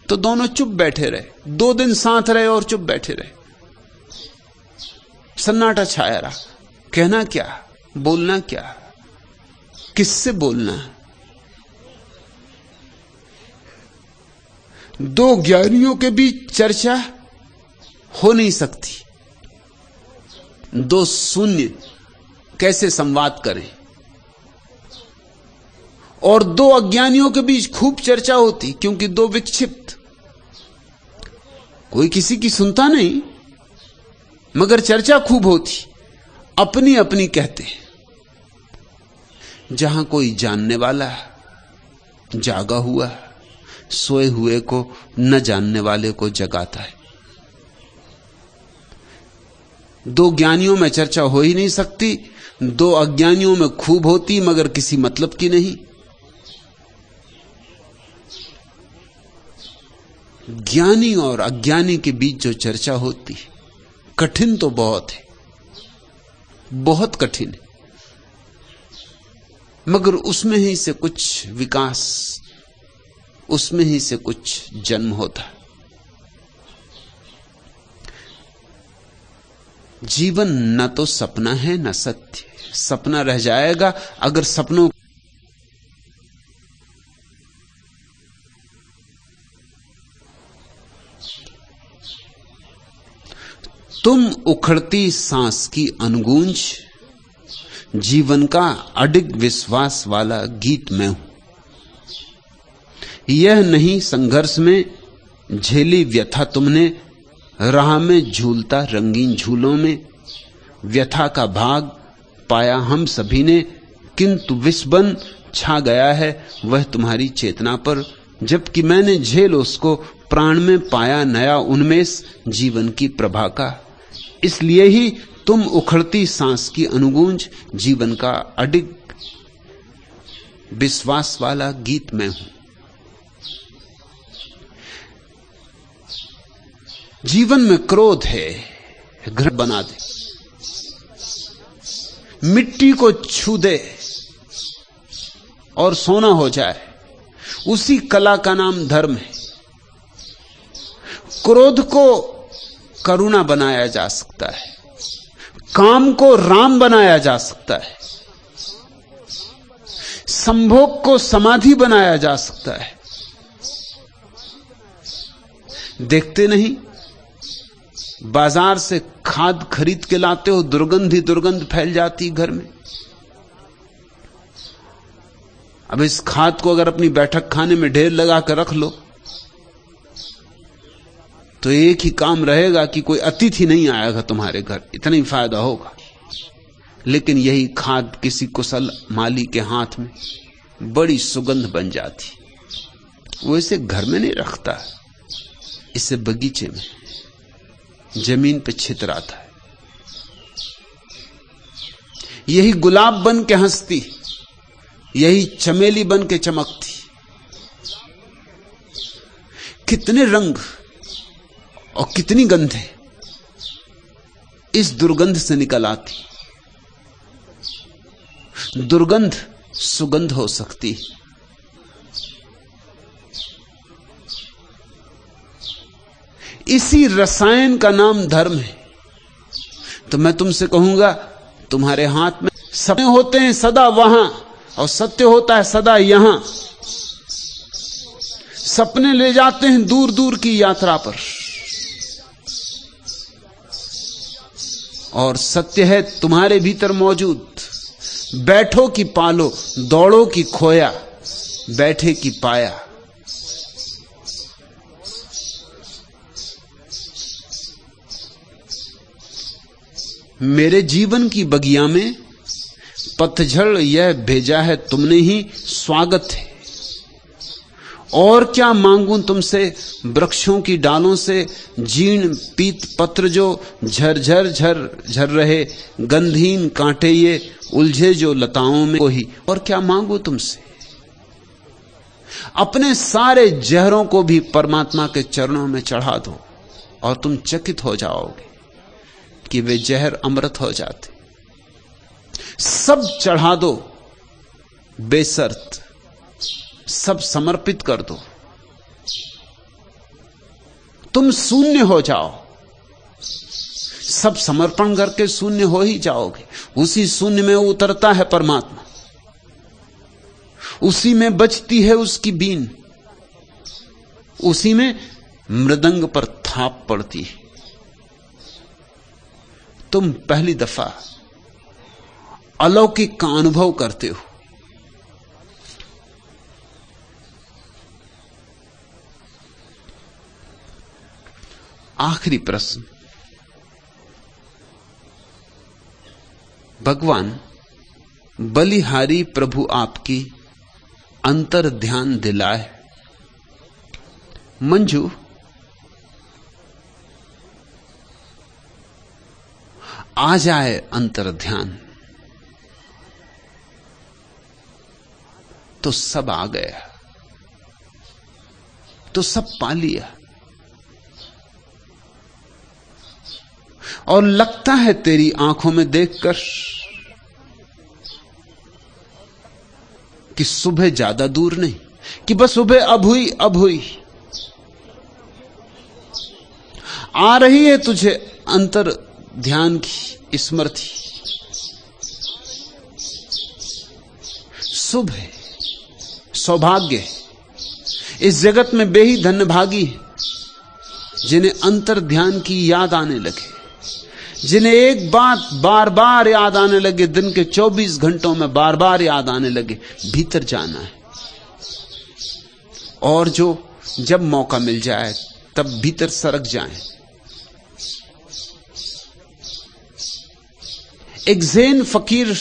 तो दोनों चुप बैठे रहे, 2 दिन साथ रहे और चुप बैठे रहे। सन्नाटा छाया रहा। कहना क्या, बोलना क्या, किससे बोलना? दो ज्ञानियों के बीच चर्चा हो नहीं सकती। दो शून्य कैसे संवाद करें? और दो अज्ञानियों के बीच खूब चर्चा होती, क्योंकि दो विक्षिप्त, कोई किसी की सुनता नहीं, मगर चर्चा खूब होती, अपनी अपनी कहते। जहां कोई जानने वाला जागा हुआ सोए हुए को न जानने वाले को जगाता है। दो ज्ञानियों में चर्चा हो ही नहीं सकती, दो अज्ञानियों में खूब होती, मगर किसी मतलब की नहीं। ज्ञानी और अज्ञानी के बीच जो चर्चा होती, कठिन तो बहुत है, बहुत कठिन है, मगर उसमें ही से कुछ विकास, उसमें ही से कुछ जन्म होता है। जीवन न तो सपना है न सत्य। सपना रह जाएगा अगर सपनों तुम उखड़ती सांस की अनुगूंज, जीवन का अडिग विश्वास वाला गीत मैं हूं। यह नहीं संघर्ष में झेली व्यथा तुमने, राह में झूलता रंगीन झूलों में। व्यथा का भाग पाया हम सभी ने, किंतु विषबन छा गया है वह तुम्हारी चेतना पर। जबकि मैंने झेल उसको प्राण में पाया नया उन्मेष जीवन की प्रभा का। इसलिए ही तुम उखड़ती सांस की अनुगूंज, जीवन का अडिग विश्वास वाला गीत मैं हूं। जीवन में क्रोध है, घर बना दे, मिट्टी को छू दे और सोना हो जाए, उसी कला का नाम धर्म है। क्रोध को करुणा बनाया जा सकता है, काम को राम बनाया जा सकता है, संभोग को समाधि बनाया जा सकता है। देखते नहीं, बाजार से खाद खरीद के लाते हो, दुर्गंध ही दुर्गंध फैल जाती घर में। अब इस खाद को अगर अपनी बैठक खाने में ढेर लगा कर रख लो तो एक ही काम रहेगा कि कोई अतिथि नहीं आएगा तुम्हारे घर, इतना ही फायदा होगा। लेकिन यही खाद किसी कुशल माली के हाथ में बड़ी सुगंध बन जाती। वो इसे घर में नहीं रखता, इसे बगीचे में, जमीन पे छितराता है। यही गुलाब बन के हंसती, यही चमेली बन के चमकती। कितने रंग और कितनी गंधे इस दुर्गंध से निकल आती। दुर्गंध सुगंध हो सकती है। इसी रसायन का नाम धर्म है। तो मैं तुमसे कहूंगा, तुम्हारे हाथ में सपने होते हैं सदा वहां, और सत्य होता है सदा यहां। सपने ले जाते हैं दूर दूर की यात्रा पर, और सत्य है तुम्हारे भीतर मौजूद। बैठो कि पालो, दौड़ो कि खोया, बैठे कि पाया। मेरे जीवन की बगिया में पतझड़ यह भेजा है तुमने ही, स्वागत है। और क्या मांगूं तुमसे, वृक्षों की डालों से जीर्ण पीत पत्र जो झरझर झर झर रहे, गंधहीन कांटे ये उलझे जो लताओं में को ही। और क्या मांगूं तुमसे, अपने सारे जहरों को भी परमात्मा के चरणों में चढ़ा दो, और तुम चकित हो जाओगे कि वे जहर अमृत हो जाते। सब चढ़ा दो बेशर्त, सब समर्पित कर दो, तुम शून्य हो जाओ। सब समर्पण करके शून्य हो ही जाओगे। उसी शून्य में उतरता है परमात्मा, उसी में बजती है उसकी बीन, उसी में मृदंग पर थाप पड़ती है। तुम पहली दफा अलौकिक का अनुभव करते हो। आखिरी प्रश्न, भगवान बलिहारी प्रभु आपकी अंतर ध्यान दिलाए। मंजू, आ जाए अंतर ध्यान तो सब आ गया, तो सब पा लिया। और लगता है तेरी आंखों में देखकर कि सुबह ज्यादा दूर नहीं, कि बस सुबह अब हुई अब हुई। आ रही है तुझे अंतर ध्यान की स्मृति। शुभ है, सौभाग्य है। इस जगत में बेही धन्यभागी है जिन्हें अंतर ध्यान की याद आने लगे, जिन्हें एक बात बार बार याद आने लगे, दिन के 24 घंटों में बार बार याद आने लगे, भीतर जाना है। और जो जब मौका मिल जाए तब भीतर सरक जाएं। एक ज़ैन फकीर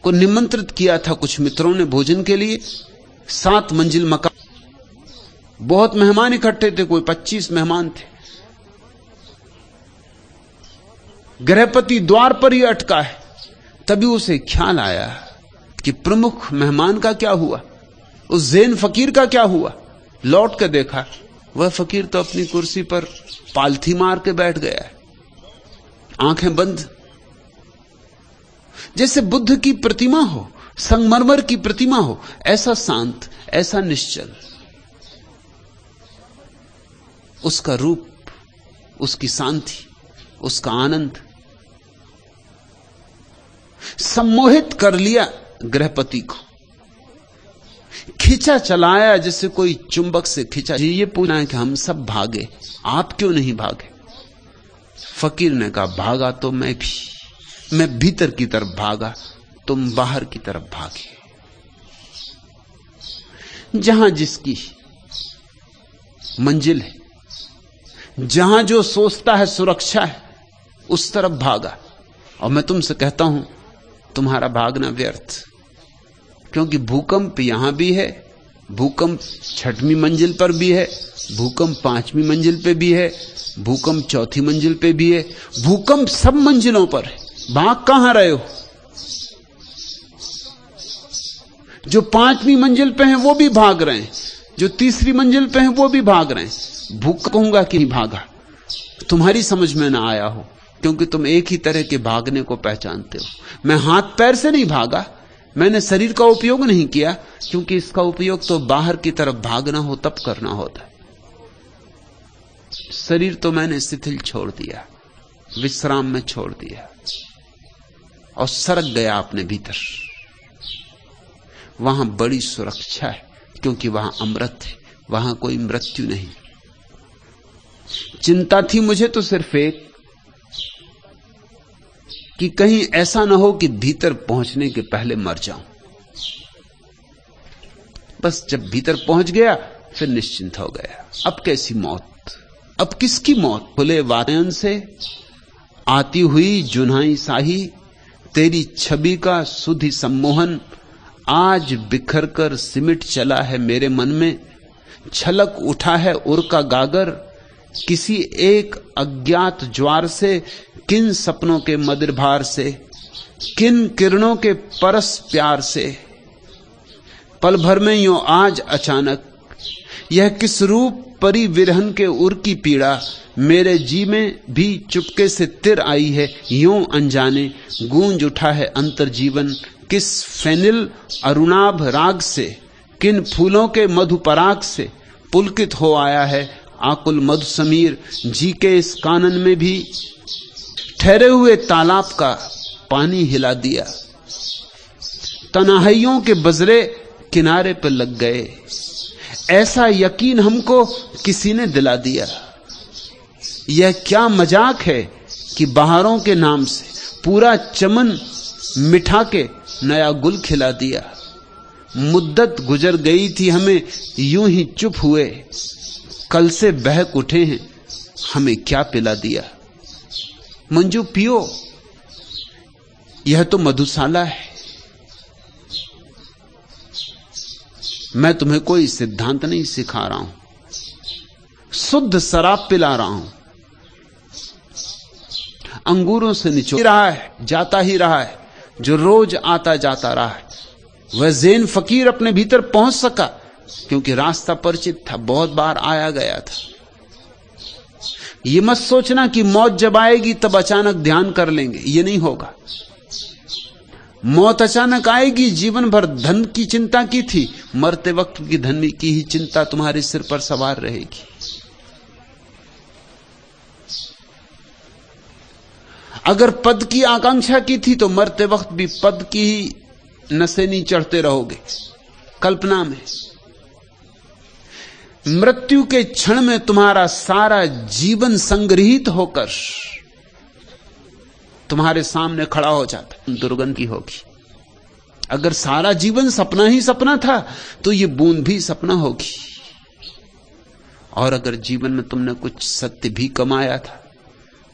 को निमंत्रित किया था कुछ मित्रों ने भोजन के लिए। 7 मंजिल मकान, बहुत मेहमान इकट्ठे थे, कोई 25 मेहमान थे। गृहपति द्वार पर ही अटका है। तभी उसे ख्याल आया कि प्रमुख मेहमान का क्या हुआ, उस ज़ैन फकीर का क्या हुआ। लौट कर देखा, वह फकीर तो अपनी कुर्सी पर पालथी मार के बैठ गया है, आंखें बंद, जैसे बुद्ध की प्रतिमा हो, संगमरमर की प्रतिमा हो, ऐसा शांत, ऐसा निश्चल उसका रूप, उसकी शांति, उसका आनंद सम्मोहित कर लिया गृहपति को। खींचा चलाया जैसे कोई चुंबक से खींचा। ये पूछना है कि हम सब भागे, आप क्यों नहीं भागे? फकीर ने कहा, भागा तो मैं भी, मैं भीतर की तरफ भागा, तुम बाहर की तरफ भागे। जहां जिसकी मंजिल है, जहां जो सोचता है सुरक्षा है, उस तरफ भागा। और मैं तुमसे कहता हूं, तुम्हारा भागना व्यर्थ, क्योंकि भूकंप यहां भी है, भूकंप 6वीं मंजिल पर भी है, भूकंप 5वीं मंजिल पे भी है, भूकंप 4थी मंजिल पे भी है, भूकंप सब मंजिलों पर है। भाग कहां रहे हो? जो 5वीं मंजिल पे हैं वो भी भाग रहे हैं, जो 3री मंजिल पे हैं वो भी भाग रहे हैं। भूख कहूंगा कि नहीं भागा, तुम्हारी समझ में ना आया हो, क्योंकि तुम एक ही तरह के भागने को पहचानते हो। मैं हाथ पैर से नहीं भागा, मैंने शरीर का उपयोग नहीं किया, क्योंकि इसका उपयोग तो बाहर की तरफ भागना हो तब करना होता है। शरीर तो मैंने शिथिल छोड़ दिया, विश्राम में छोड़ दिया और सरक गया अपने भीतर। वहां बड़ी सुरक्षा है, क्योंकि वहां अमृत है, वहां कोई मृत्यु नहीं। चिंता थी मुझे तो सिर्फ एक, कि कहीं ऐसा ना हो कि भीतर पहुंचने के पहले मर जाऊं। बस जब भीतर पहुंच गया फिर निश्चिंत हो गया। अब कैसी मौत, अब किसकी मौत? खुले वातायन से आती हुई जुन्हाई साही, तेरी छवि का सुधि सम्मोहन आज बिखर कर सिमट चला है मेरे मन में। छलक उठा है उर का गागर किसी एक अज्ञात ज्वार से, किन सपनों के मदिर भार से, किन किरणों के परस प्यार से। पल भर में यूं आज अचानक यह किस रूप परी विरहन के उर की पीड़ा, मेरे जी में भी चुपके से तिर आई है यूं अनजाने। गूंज उठा है अंतर जीवन किस फेनिल अरुणाभ राग से, किन फूलों के मधुपराग से पुलकित हो आया है आकुल मधु समीर। जी के इस कानन में भी ठहरे हुए तालाब का पानी हिला दिया। तन्हाइयों के बजरे किनारे पर लग गए, ऐसा यकीन हमको किसी ने दिला दिया। यह क्या मजाक है कि बहारों के नाम से पूरा चमन मिठा के नया गुल खिला दिया। मुद्दत गुजर गई थी हमें यूं ही चुप हुए, कल से बहक उठे हैं हमें क्या पिला दिया। मंजू पियो, यह तो मधुशाला है। मैं तुम्हें कोई सिद्धांत नहीं सिखा रहा हूं, शुद्ध शराब पिला रहा हूं। अंगूरों से निचोड़ रहा है, जाता ही रहा है, जो रोज आता जाता रहा है। वह ज़ैन फकीर अपने भीतर पहुंच सका क्योंकि रास्ता परिचित था, बहुत बार आया गया था। ये मत सोचना कि मौत जब आएगी तब अचानक ध्यान कर लेंगे, ये नहीं होगा। मौत अचानक आएगी। जीवन भर धन की चिंता की थी, मरते वक्त की धन की ही चिंता तुम्हारे सिर पर सवार रहेगी। अगर पद की आकांक्षा की थी तो मरते वक्त भी पद की ही नशे नहीं चढ़ते रहोगे कल्पना में। मृत्यु के क्षण में तुम्हारा सारा जीवन संग्रहित होकर तुम्हारे सामने खड़ा हो जाता, दुर्गंध की होगी। अगर सारा जीवन सपना ही सपना था तो ये बूंद भी सपना होगी। और अगर जीवन में तुमने कुछ सत्य भी कमाया था,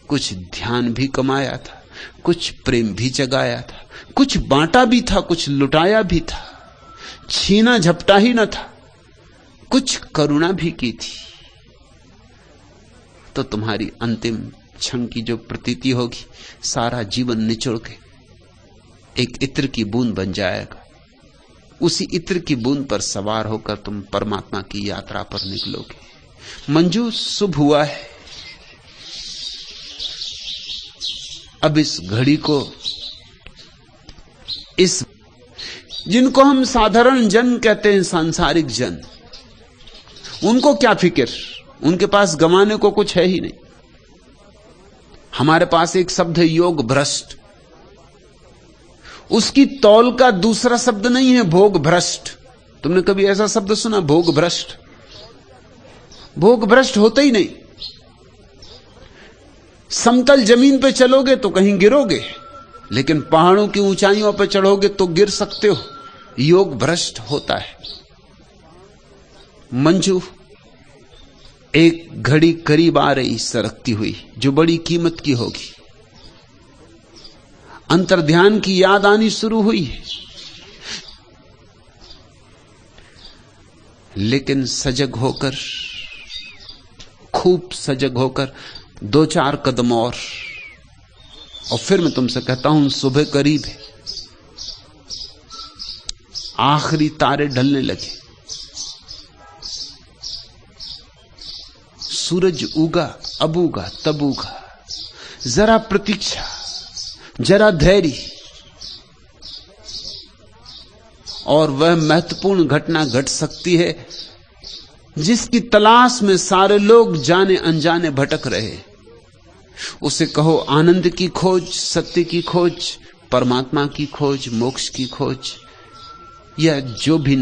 कुछ ध्यान भी कमाया था, कुछ प्रेम भी जगाया था, कुछ बांटा भी था, कुछ लुटाया भी था, छीना झपटा ही न था, कुछ करुणा भी की थी, तो तुम्हारी अंतिम क्षण की जो प्रतीति होगी, सारा जीवन निचोड़ के एक इत्र की बूंद बन जाएगा। उसी इत्र की बूंद पर सवार होकर तुम परमात्मा की यात्रा पर निकलोगे। मंजू, शुभ हुआ है। अब इस घड़ी को, इस जिनको हम साधारण जन कहते हैं, सांसारिक जन, उनको क्या फिक्र, उनके पास गंवाने को कुछ है ही नहीं। हमारे पास एक शब्द है योग भ्रष्ट, उसकी तौल का दूसरा शब्द नहीं है भोग भ्रष्ट। तुमने कभी ऐसा शब्द सुना, भोग भ्रष्ट? भोग भ्रष्ट होता ही नहीं। समतल जमीन पे चलोगे तो कहीं गिरोगे, लेकिन पहाड़ों की ऊंचाइयों पर चढ़ोगे तो गिर सकते हो। योग भ्रष्ट होता है। मंजू, एक घड़ी करीब आ रही सरकती हुई, जो बड़ी कीमत की होगी। अंतर्ध्यान की याद आनी शुरू हुई है, लेकिन सजग होकर, खूब सजग होकर 2-4 कदम और फिर मैं तुमसे कहता हूं, सुबह करीब है, आखिरी तारे ढलने लगे, सूरज उगा, अब उगा, तब उगा, जरा प्रतीक्षा, जरा धैर्य, और वह महत्वपूर्ण घटना घट सकती है जिसकी तलाश में सारे लोग जाने अनजाने भटक रहे। उसे कहो आनंद की खोज, सत्य की खोज, परमात्मा की खोज, मोक्ष की खोज, या जो भी